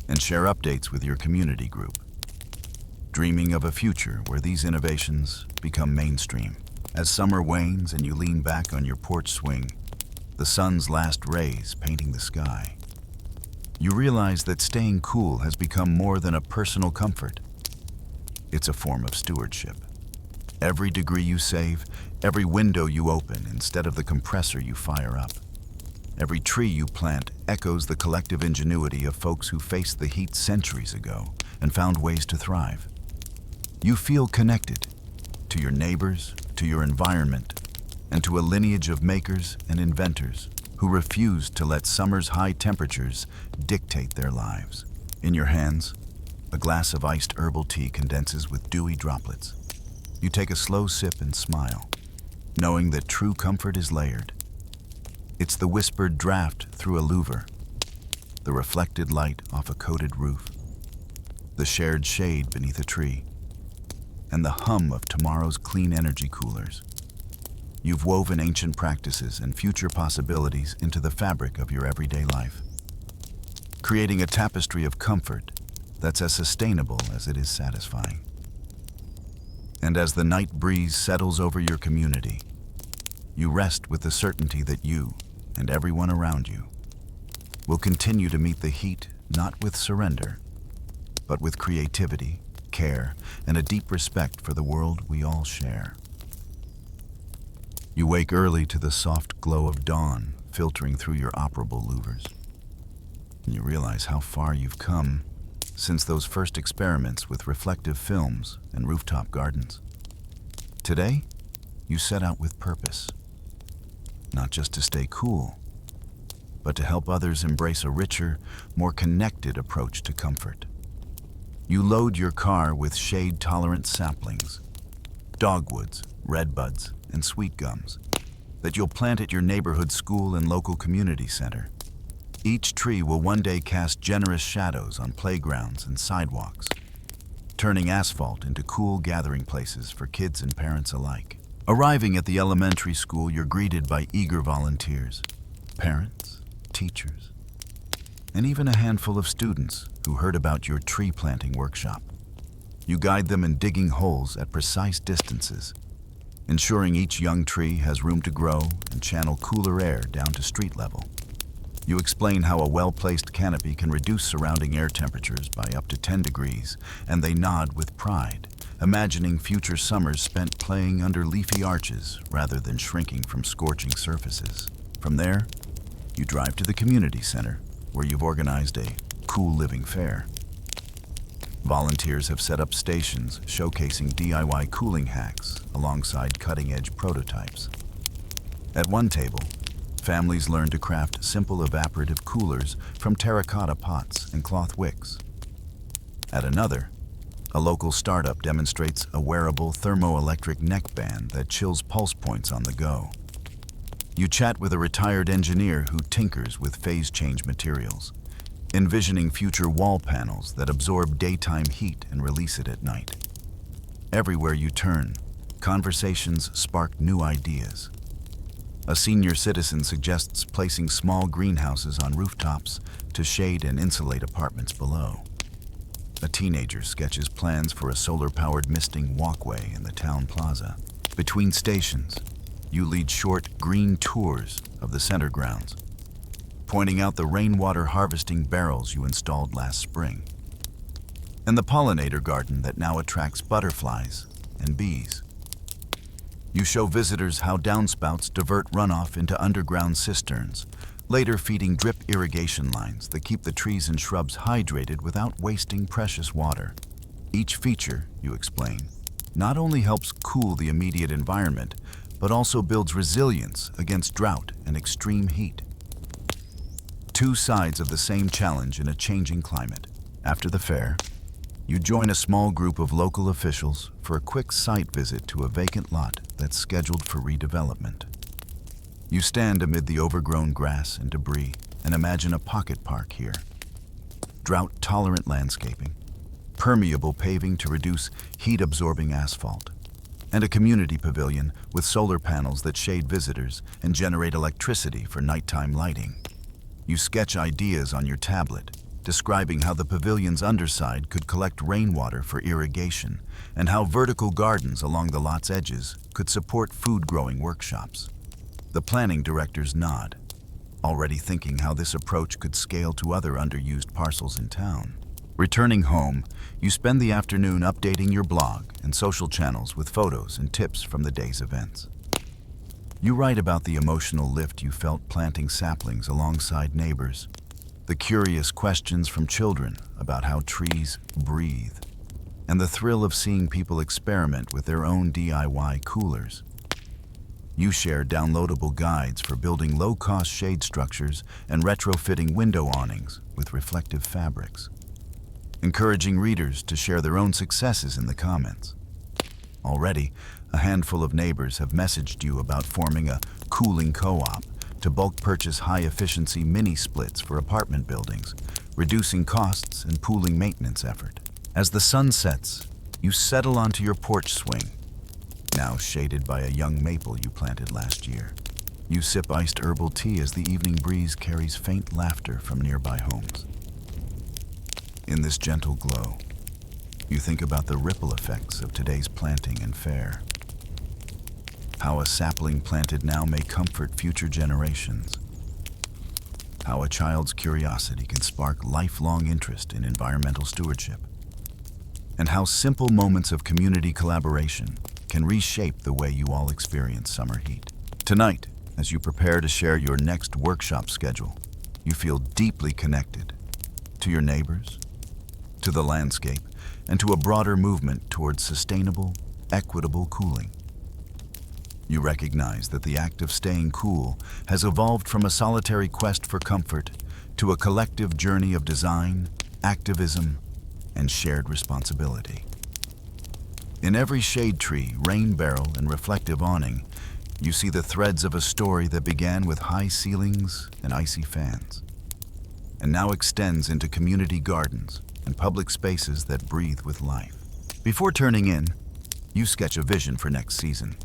and share updates with your community group, dreaming of a future where these innovations become mainstream. As summer wanes and you lean back on your porch swing, the sun's last rays painting the sky, you realize that staying cool has become more than a personal comfort. It's a form of stewardship. Every degree you save, every window you open instead of the compressor you fire up, every tree you plant echoes the collective ingenuity of folks who faced the heat centuries ago and found ways to thrive. You feel connected to your neighbors, to your environment, and to a lineage of makers and inventors who refuse to let summer's high temperatures dictate their lives. In your hands, a glass of iced herbal tea condenses with dewy droplets. You take a slow sip and smile, knowing that true comfort is layered. It's the whispered draft through a louver, the reflected light off a coated roof, the shared shade beneath a tree, and the hum of tomorrow's clean energy coolers. You've woven ancient practices and future possibilities into the fabric of your everyday life, creating a tapestry of comfort that's as sustainable as it is satisfying. And as the night breeze settles over your community, you rest with the certainty that you and everyone around you will continue to meet the heat not with surrender, but with creativity, care, and a deep respect for the world we all share. You wake early to the soft glow of dawn filtering through your operable louvers. And you realize how far you've come since those first experiments with reflective films and rooftop gardens. Today, you set out with purpose, not just to stay cool, but to help others embrace a richer, more connected approach to comfort. You load your car with shade-tolerant saplings, dogwoods, redbuds, and sweet gums that you'll plant at your neighborhood school and local community center. Each tree will one day cast generous shadows on playgrounds and sidewalks, turning asphalt into cool gathering places for kids and parents alike. Arriving at the elementary school, you're greeted by eager volunteers, parents, teachers, and even a handful of students who heard about your tree planting workshop. You guide them in digging holes at precise distances, ensuring each young tree has room to grow and channel cooler air down to street level. You explain how a well-placed canopy can reduce surrounding air temperatures by up to 10 degrees, and they nod with pride, imagining future summers spent playing under leafy arches rather than shrinking from scorching surfaces. From there, you drive to the community center, where you've organized a cool living fair. Volunteers have set up stations showcasing DIY cooling hacks alongside cutting-edge prototypes. At one table, families learn to craft simple evaporative coolers from terracotta pots and cloth wicks. At another, a local startup demonstrates a wearable thermoelectric neckband that chills pulse points on the go. You chat with a retired engineer who tinkers with phase change materials, envisioning future wall panels that absorb daytime heat and release it at night. Everywhere you turn, conversations spark new ideas. A senior citizen suggests placing small greenhouses on rooftops to shade and insulate apartments below. A teenager sketches plans for a solar-powered misting walkway in the town plaza. Between stations, you lead short, green tours of the center grounds, pointing out the rainwater harvesting barrels you installed last spring, and the pollinator garden that now attracts butterflies and bees. You show visitors how downspouts divert runoff into underground cisterns, later feeding drip irrigation lines that keep the trees and shrubs hydrated without wasting precious water. Each feature, you explain, not only helps cool the immediate environment, but also builds resilience against drought and extreme heat. Two sides of the same challenge in a changing climate. After the fair, you join a small group of local officials for a quick site visit to a vacant lot that's scheduled for redevelopment. You stand amid the overgrown grass and debris and imagine a pocket park here. Drought-tolerant landscaping, permeable paving to reduce heat-absorbing asphalt, and a community pavilion with solar panels that shade visitors and generate electricity for nighttime lighting. You sketch ideas on your tablet, describing how the pavilion's underside could collect rainwater for irrigation and how vertical gardens along the lot's edges could support food-growing workshops. The planning directors nod, already thinking how this approach could scale to other underused parcels in town. Returning home, you spend the afternoon updating your blog and social channels with photos and tips from the day's events. You write about the emotional lift you felt planting saplings alongside neighbors, the curious questions from children about how trees breathe, and the thrill of seeing people experiment with their own DIY coolers. You share downloadable guides for building low-cost shade structures and retrofitting window awnings with reflective fabrics, encouraging readers to share their own successes in the comments. Already, a handful of neighbors have messaged you about forming a cooling co-op to bulk purchase high-efficiency mini-splits for apartment buildings, reducing costs and pooling maintenance effort. As the sun sets, you settle onto your porch swing, now shaded by a young maple you planted last year. You sip iced herbal tea as the evening breeze carries faint laughter from nearby homes. In this gentle glow, you think about the ripple effects of today's planting and fare. How a sapling planted now may comfort future generations. How a child's curiosity can spark lifelong interest in environmental stewardship. And how simple moments of community collaboration can reshape the way you all experience summer heat. Tonight, as you prepare to share your next workshop schedule, you feel deeply connected to your neighbors, to the landscape, and to a broader movement towards sustainable, equitable cooling. You recognize that the act of staying cool has evolved from a solitary quest for comfort to a collective journey of design, activism, and shared responsibility. In every shade tree, rain barrel, and reflective awning, you see the threads of a story that began with high ceilings and icy fans, and now extends into community gardens and public spaces that breathe with life. Before turning in, you sketch a vision for next season,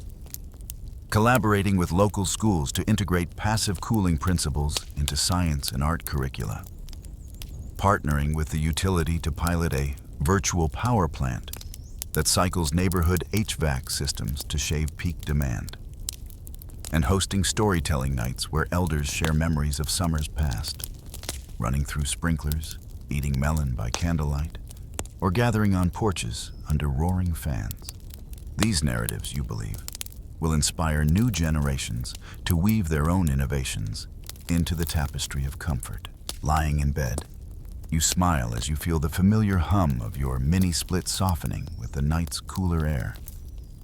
collaborating with local schools to integrate passive cooling principles into science and art curricula, partnering with the utility to pilot a virtual power plant that cycles neighborhood HVAC systems to shave peak demand, and hosting storytelling nights where elders share memories of summers past, running through sprinklers, eating melon by candlelight, or gathering on porches under roaring fans. These narratives, you believe, will inspire new generations to weave their own innovations into the tapestry of comfort. Lying in bed, you smile as you feel the familiar hum of your mini-split softening with the night's cooler air.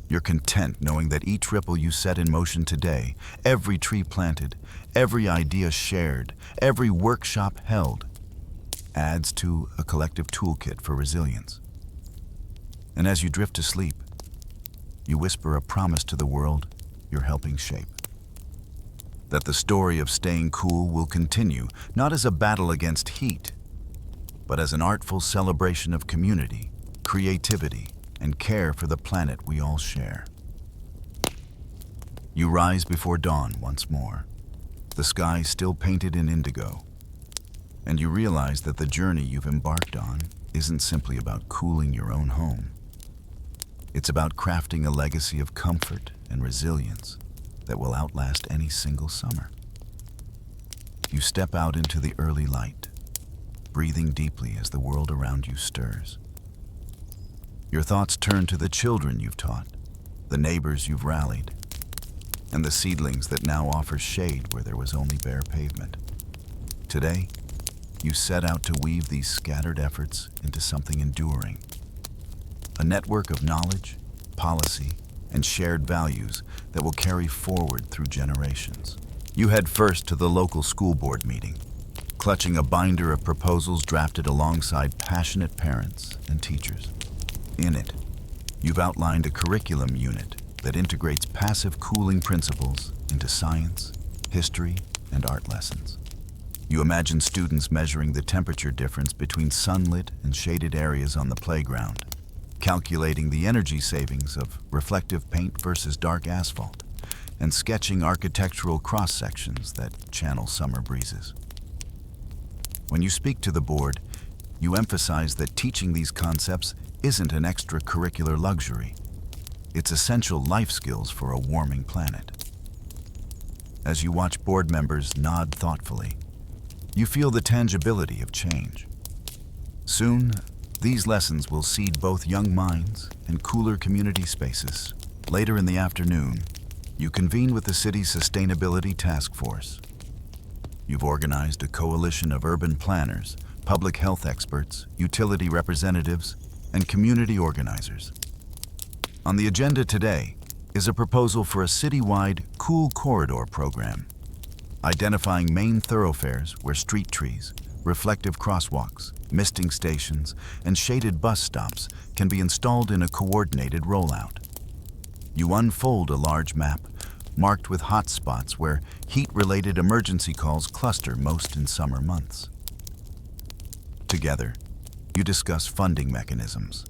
You're content knowing that each ripple you set in motion today, every tree planted, every idea shared, every workshop held, adds to a collective toolkit for resilience. And as you drift to sleep, you whisper a promise to the world you're helping shape. That the story of staying cool will continue, not as a battle against heat, but as an artful celebration of community, creativity, and care for the planet we all share. You rise before dawn once more, the sky still painted in indigo, and you realize that the journey you've embarked on isn't simply about cooling your own home. It's about crafting a legacy of comfort and resilience that will outlast any single summer. You step out into the early light, breathing deeply as the world around you stirs. Your thoughts turn to the children you've taught, the neighbors you've rallied, and the seedlings that now offer shade where there was only bare pavement. Today, you set out to weave these scattered efforts into something enduring, a network of knowledge, policy, and shared values that will carry forward through generations. You head first to the local school board meeting, clutching a binder of proposals drafted alongside passionate parents and teachers. In it, you've outlined a curriculum unit that integrates passive cooling principles into science, history, and art lessons. You imagine students measuring the temperature difference between sunlit and shaded areas on the playground, calculating the energy savings of reflective paint versus dark asphalt, and sketching architectural cross-sections that channel summer breezes. When you speak to the board, you emphasize that teaching these concepts isn't an extracurricular luxury. It's essential life skills for a warming planet. As you watch board members nod thoughtfully, you feel the tangibility of change. Soon, these lessons will seed both young minds and cooler community spaces. Later in the afternoon, you convene with the city's Sustainability Task Force. You've organized a coalition of urban planners, public health experts, utility representatives, and community organizers. On the agenda today is a proposal for a citywide Cool Corridor program, identifying main thoroughfares where street trees, reflective crosswalks, misting stations, and shaded bus stops can be installed in a coordinated rollout. You unfold a large map marked with hot spots where heat-related emergency calls cluster most in summer months. Together, you discuss funding mechanisms,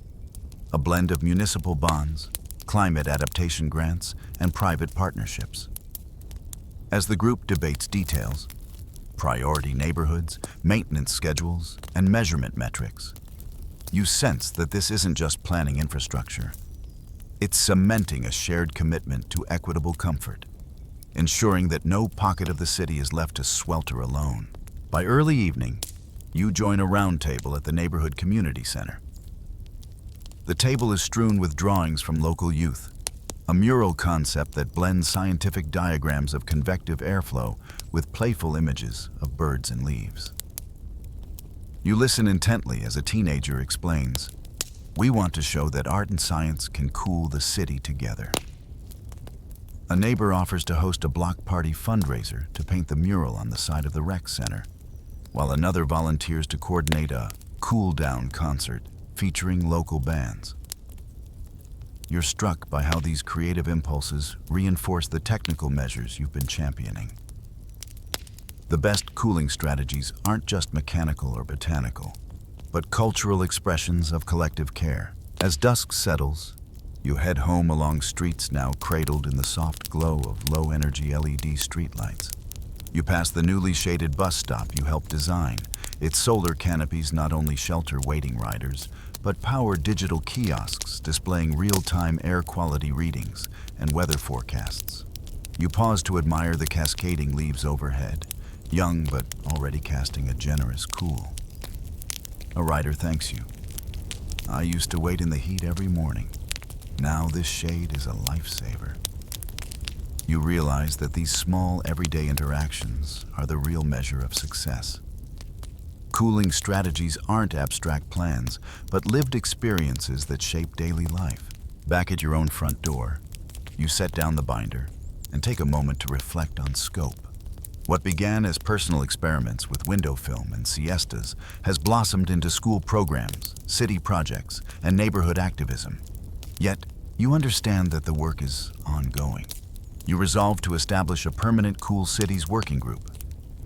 a blend of municipal bonds, climate adaptation grants, and private partnerships. As the group debates details, priority neighborhoods, maintenance schedules, and measurement metrics, you sense that this isn't just planning infrastructure. It's cementing a shared commitment to equitable comfort, ensuring that no pocket of the city is left to swelter alone. By early evening, you join a roundtable at the neighborhood community center. The table is strewn with drawings from local youth, a mural concept that blends scientific diagrams of convective airflow with playful images of birds and leaves. You listen intently as a teenager explains, "We want to show that art and science can cool the city together." A neighbor offers to host a block party fundraiser to paint the mural on the side of the rec center, while another volunteers to coordinate a cool-down concert featuring local bands. You're struck by how these creative impulses reinforce the technical measures you've been championing. The best cooling strategies aren't just mechanical or botanical, but cultural expressions of collective care. As dusk settles, you head home along streets now cradled in the soft glow of low-energy LED streetlights. You pass the newly shaded bus stop you helped design. Its solar canopies not only shelter waiting riders, but power digital kiosks displaying real-time air quality readings and weather forecasts. You pause to admire the cascading leaves overhead, young but already casting a generous cool. A rider thanks you. "I used to wait in the heat every morning. Now this shade is a lifesaver." You realize that these small, everyday interactions are the real measure of success. Cooling strategies aren't abstract plans, but lived experiences that shape daily life. Back at your own front door, you set down the binder and take a moment to reflect on scope. What began as personal experiments with window film and siestas has blossomed into school programs, city projects, and neighborhood activism. Yet, you understand that the work is ongoing. You resolve to establish a permanent Cool Cities working group,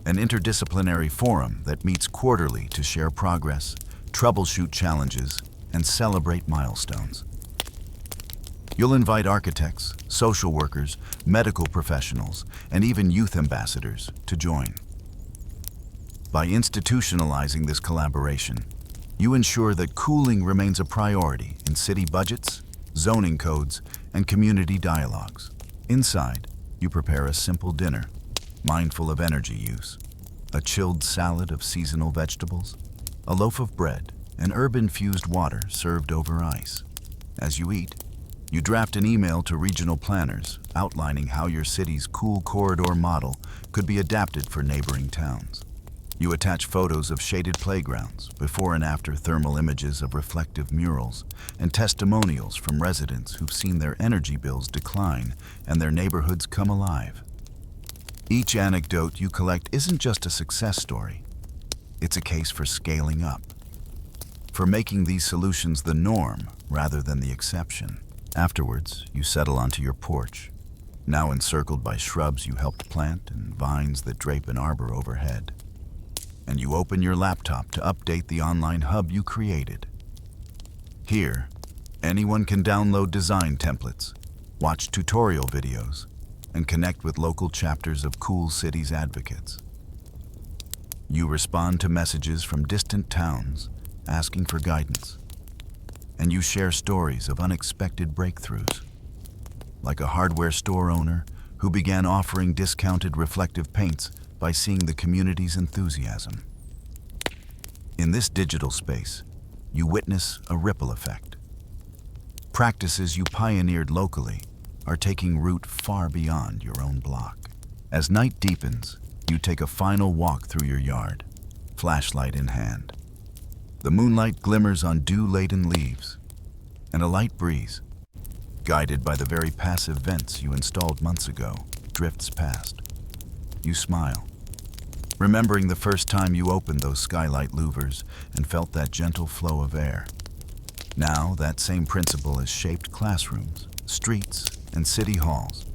an interdisciplinary forum that meets quarterly to share progress, troubleshoot challenges, and celebrate milestones. You'll invite architects, social workers, medical professionals, and even youth ambassadors to join. By institutionalizing this collaboration, you ensure that cooling remains a priority in city budgets, zoning codes, and community dialogues. Inside, you prepare a simple dinner, mindful of energy use. A chilled salad of seasonal vegetables, a loaf of bread, and herb-infused water served over ice. As you eat, you draft an email to regional planners outlining how your city's Cool Corridor model could be adapted for neighboring towns. You attach photos of shaded playgrounds, before and after thermal images of reflective murals, and testimonials from residents who've seen their energy bills decline and their neighborhoods come alive. Each anecdote you collect isn't just a success story. It's a case for scaling up, for making these solutions the norm rather than the exception. Afterwards, you settle onto your porch, now encircled by shrubs you helped plant and vines that drape an arbor overhead. And you open your laptop to update the online hub you created. Here, anyone can download design templates, watch tutorial videos, and connect with local chapters of Cool Cities advocates. You respond to messages from distant towns asking for guidance, and you share stories of unexpected breakthroughs, like a hardware store owner who began offering discounted reflective paints by seeing the community's enthusiasm. In this digital space, you witness a ripple effect. Practices you pioneered locally are taking root far beyond your own block. As night deepens, you take a final walk through your yard, flashlight in hand. The moonlight glimmers on dew-laden leaves, and a light breeze, guided by the very passive vents you installed months ago, drifts past. You smile, remembering the first time you opened those skylight louvers and felt that gentle flow of air. Now, that same principle has shaped classrooms, streets, and city halls.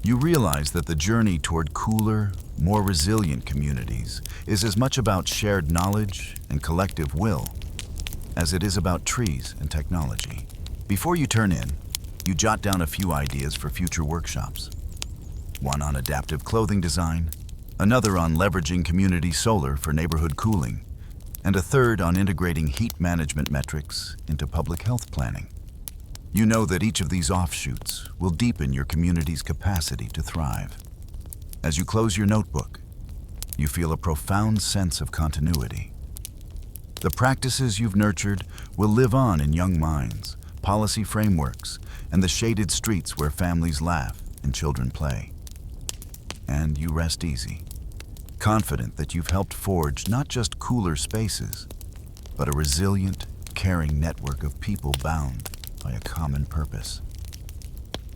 You realize that the journey toward cooler, more resilient communities is as much about shared knowledge and collective will as it is about trees and technology. Before you turn in, you jot down a few ideas for future workshops. One on adaptive clothing design, another on leveraging community solar for neighborhood cooling, and a third on integrating heat management metrics into public health planning. You know that each of these offshoots will deepen your community's capacity to thrive. As you close your notebook, you feel a profound sense of continuity. The practices you've nurtured will live on in young minds, policy frameworks, and the shaded streets where families laugh and children play. And you rest easy, confident that you've helped forge not just cooler spaces, but a resilient, caring network of people bound by a common purpose.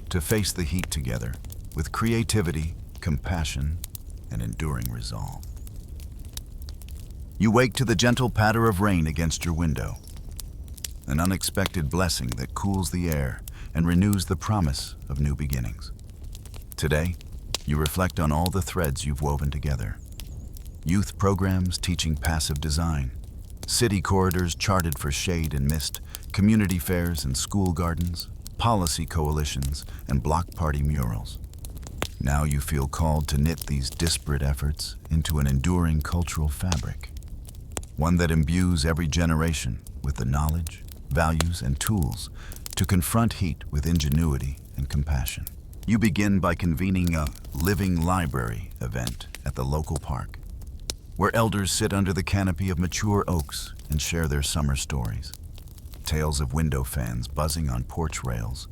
To face the heat together with creativity, compassion, and enduring resolve. You wake to the gentle patter of rain against your window, an unexpected blessing that cools the air and renews the promise of new beginnings. Today, you reflect on all the threads you've woven together. Youth programs teaching passive design, city corridors charted for shade and mist, community fairs and school gardens, policy coalitions, and block party murals. Now you feel called to knit these disparate efforts into an enduring cultural fabric, one that imbues every generation with the knowledge, values, and tools to confront heat with ingenuity and compassion. You begin by convening a Living Library event at the local park, where elders sit under the canopy of mature oaks and share their summer stories. Tales of window fans buzzing on porch rails,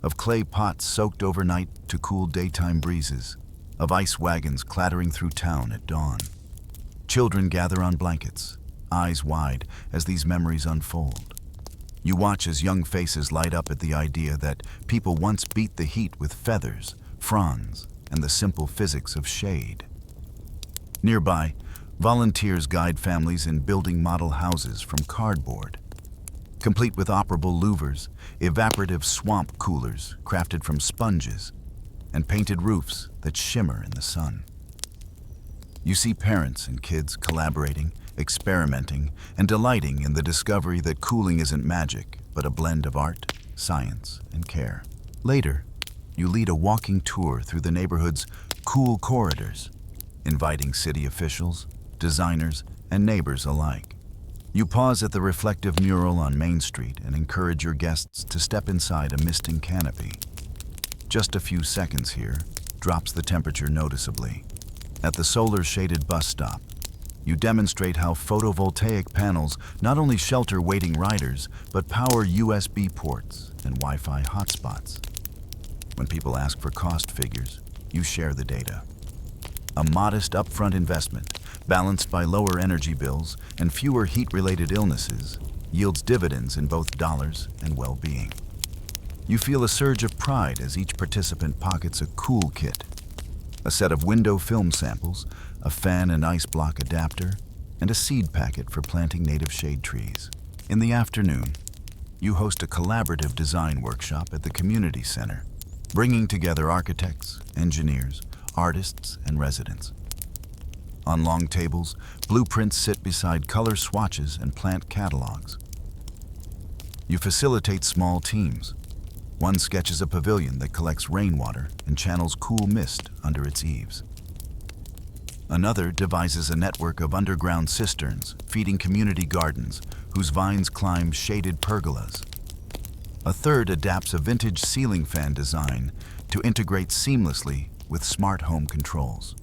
of clay pots soaked overnight to cool daytime breezes, of ice wagons clattering through town at dawn. Children gather on blankets, eyes wide as these memories unfold. You watch as young faces light up at the idea that people once beat the heat with feathers, fronds, and the simple physics of shade. Nearby, volunteers guide families in building model houses from cardboard, complete with operable louvers, evaporative swamp coolers crafted from sponges, and painted roofs that shimmer in the sun. You see parents and kids collaborating, experimenting, and delighting in the discovery that cooling isn't magic, but a blend of art, science, and care. Later, you lead a walking tour through the neighborhood's cool corridors, inviting city officials, designers, and neighbors alike. You pause at the reflective mural on Main Street and encourage your guests to step inside a misting canopy. Just a few seconds here drops the temperature noticeably. At the solar-shaded bus stop, you demonstrate how photovoltaic panels not only shelter waiting riders, but power USB ports and Wi-Fi hotspots. When people ask for cost figures, you share the data. A modest upfront investment, balanced by lower energy bills and fewer heat-related illnesses, yields dividends in both dollars and well-being. You feel a surge of pride as each participant pockets a cool kit, a set of window film samples, a fan and ice block adapter, and a seed packet for planting native shade trees. In the afternoon, you host a collaborative design workshop at the community center, bringing together architects, engineers, artists, and residents. On long tables, blueprints sit beside color swatches and plant catalogs. You facilitate small teams. One sketches a pavilion that collects rainwater and channels cool mist under its eaves. Another devises a network of underground cisterns feeding community gardens whose vines climb shaded pergolas. A third adapts a vintage ceiling fan design to integrate seamlessly with smart home controls.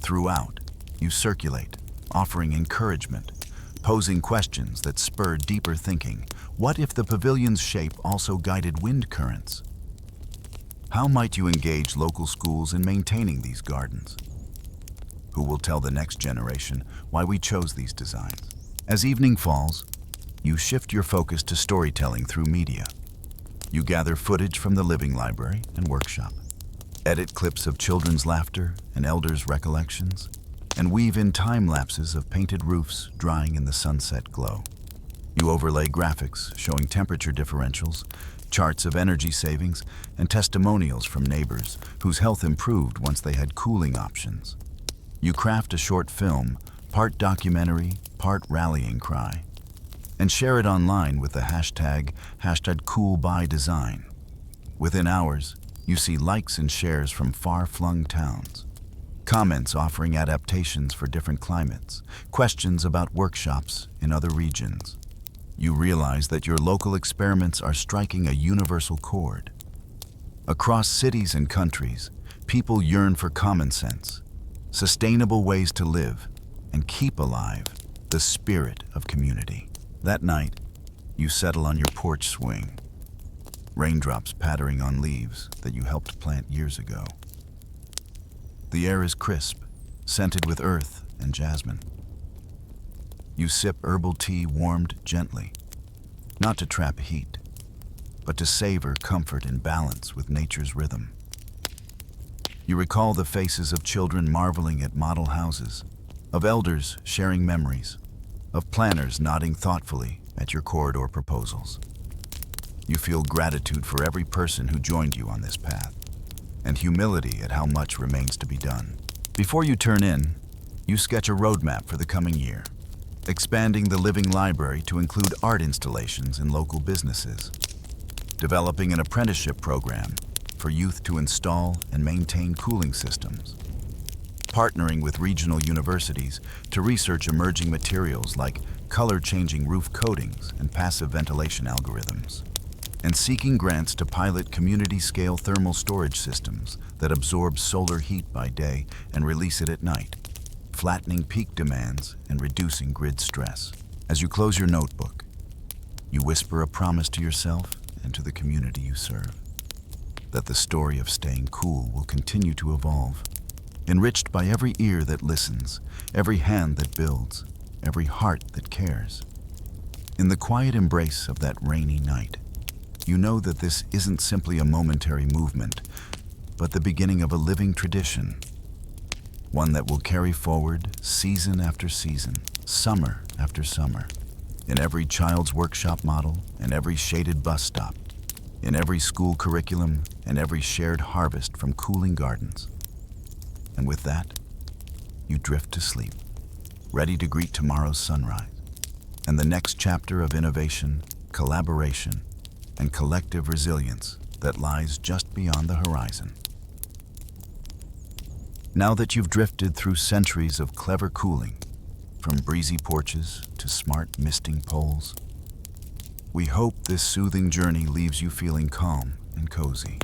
Throughout, you circulate, offering encouragement, posing questions that spur deeper thinking. What if the pavilion's shape also guided wind currents? How might you engage local schools in maintaining these gardens? Who will tell the next generation why we chose these designs? As evening falls, you shift your focus to storytelling through media. You gather footage from the living library and workshop, edit clips of children's laughter and elders' recollections, and weave in time lapses of painted roofs drying in the sunset glow. You overlay graphics showing temperature differentials, charts of energy savings, and testimonials from neighbors whose health improved once they had cooling options. You craft a short film, part documentary, part rallying cry, and share it online with the hashtag #CoolByDesign. Within hours, you see likes and shares from far-flung towns, comments offering adaptations for different climates, questions about workshops in other regions. You realize that your local experiments are striking a universal chord. Across cities and countries, people yearn for common sense, sustainable ways to live, and keep alive the spirit of community. That night, you settle on your porch swing, raindrops pattering on leaves that you helped plant years ago. The air is crisp, scented with earth and jasmine. You sip herbal tea warmed gently, not to trap heat, but to savor comfort and balance with nature's rhythm. You recall the faces of children marveling at model houses, of elders sharing memories, of planners nodding thoughtfully at your corridor proposals. You feel gratitude for every person who joined you on this path, and humility at how much remains to be done. Before you turn in, you sketch a roadmap for the coming year, expanding the living library to include art installations in local businesses, developing an apprenticeship program for youth to install and maintain cooling systems, partnering with regional universities to research emerging materials like color-changing roof coatings and passive ventilation algorithms, and seeking grants to pilot community-scale thermal storage systems that absorb solar heat by day and release it at night, flattening peak demands and reducing grid stress. As you close your notebook, you whisper a promise to yourself and to the community you serve, that the story of staying cool will continue to evolve, enriched by every ear that listens, every hand that builds, every heart that cares. In the quiet embrace of that rainy night, you know that this isn't simply a momentary movement, but the beginning of a living tradition, one that will carry forward season after season, summer after summer, in every child's workshop model, in every shaded bus stop, in every school curriculum, and every shared harvest from cooling gardens. And with that, you drift to sleep, ready to greet tomorrow's sunrise and the next chapter of innovation, collaboration, and collective resilience that lies just beyond the horizon. Now that you've drifted through centuries of clever cooling, from breezy porches to smart misting poles, we hope this soothing journey leaves you feeling calm and cozy.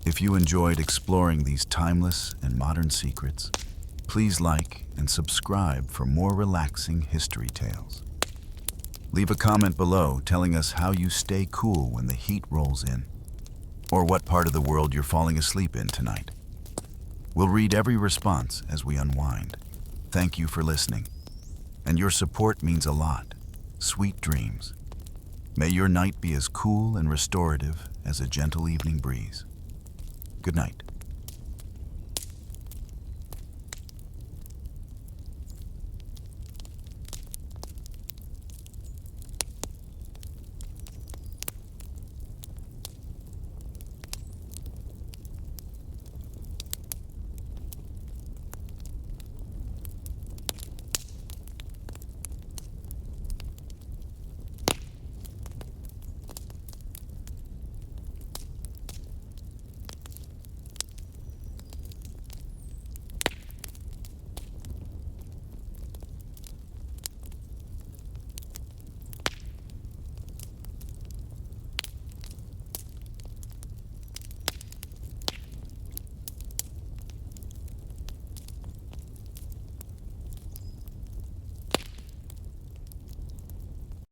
If you enjoyed exploring these timeless and modern secrets, please like and subscribe for more relaxing history tales. Leave a comment below telling us how you stay cool when the heat rolls in, or what part of the world you're falling asleep in tonight. We'll read every response as we unwind. Thank you for listening, and your support means a lot. Sweet dreams. May your night be as cool and restorative as a gentle evening breeze. Good night.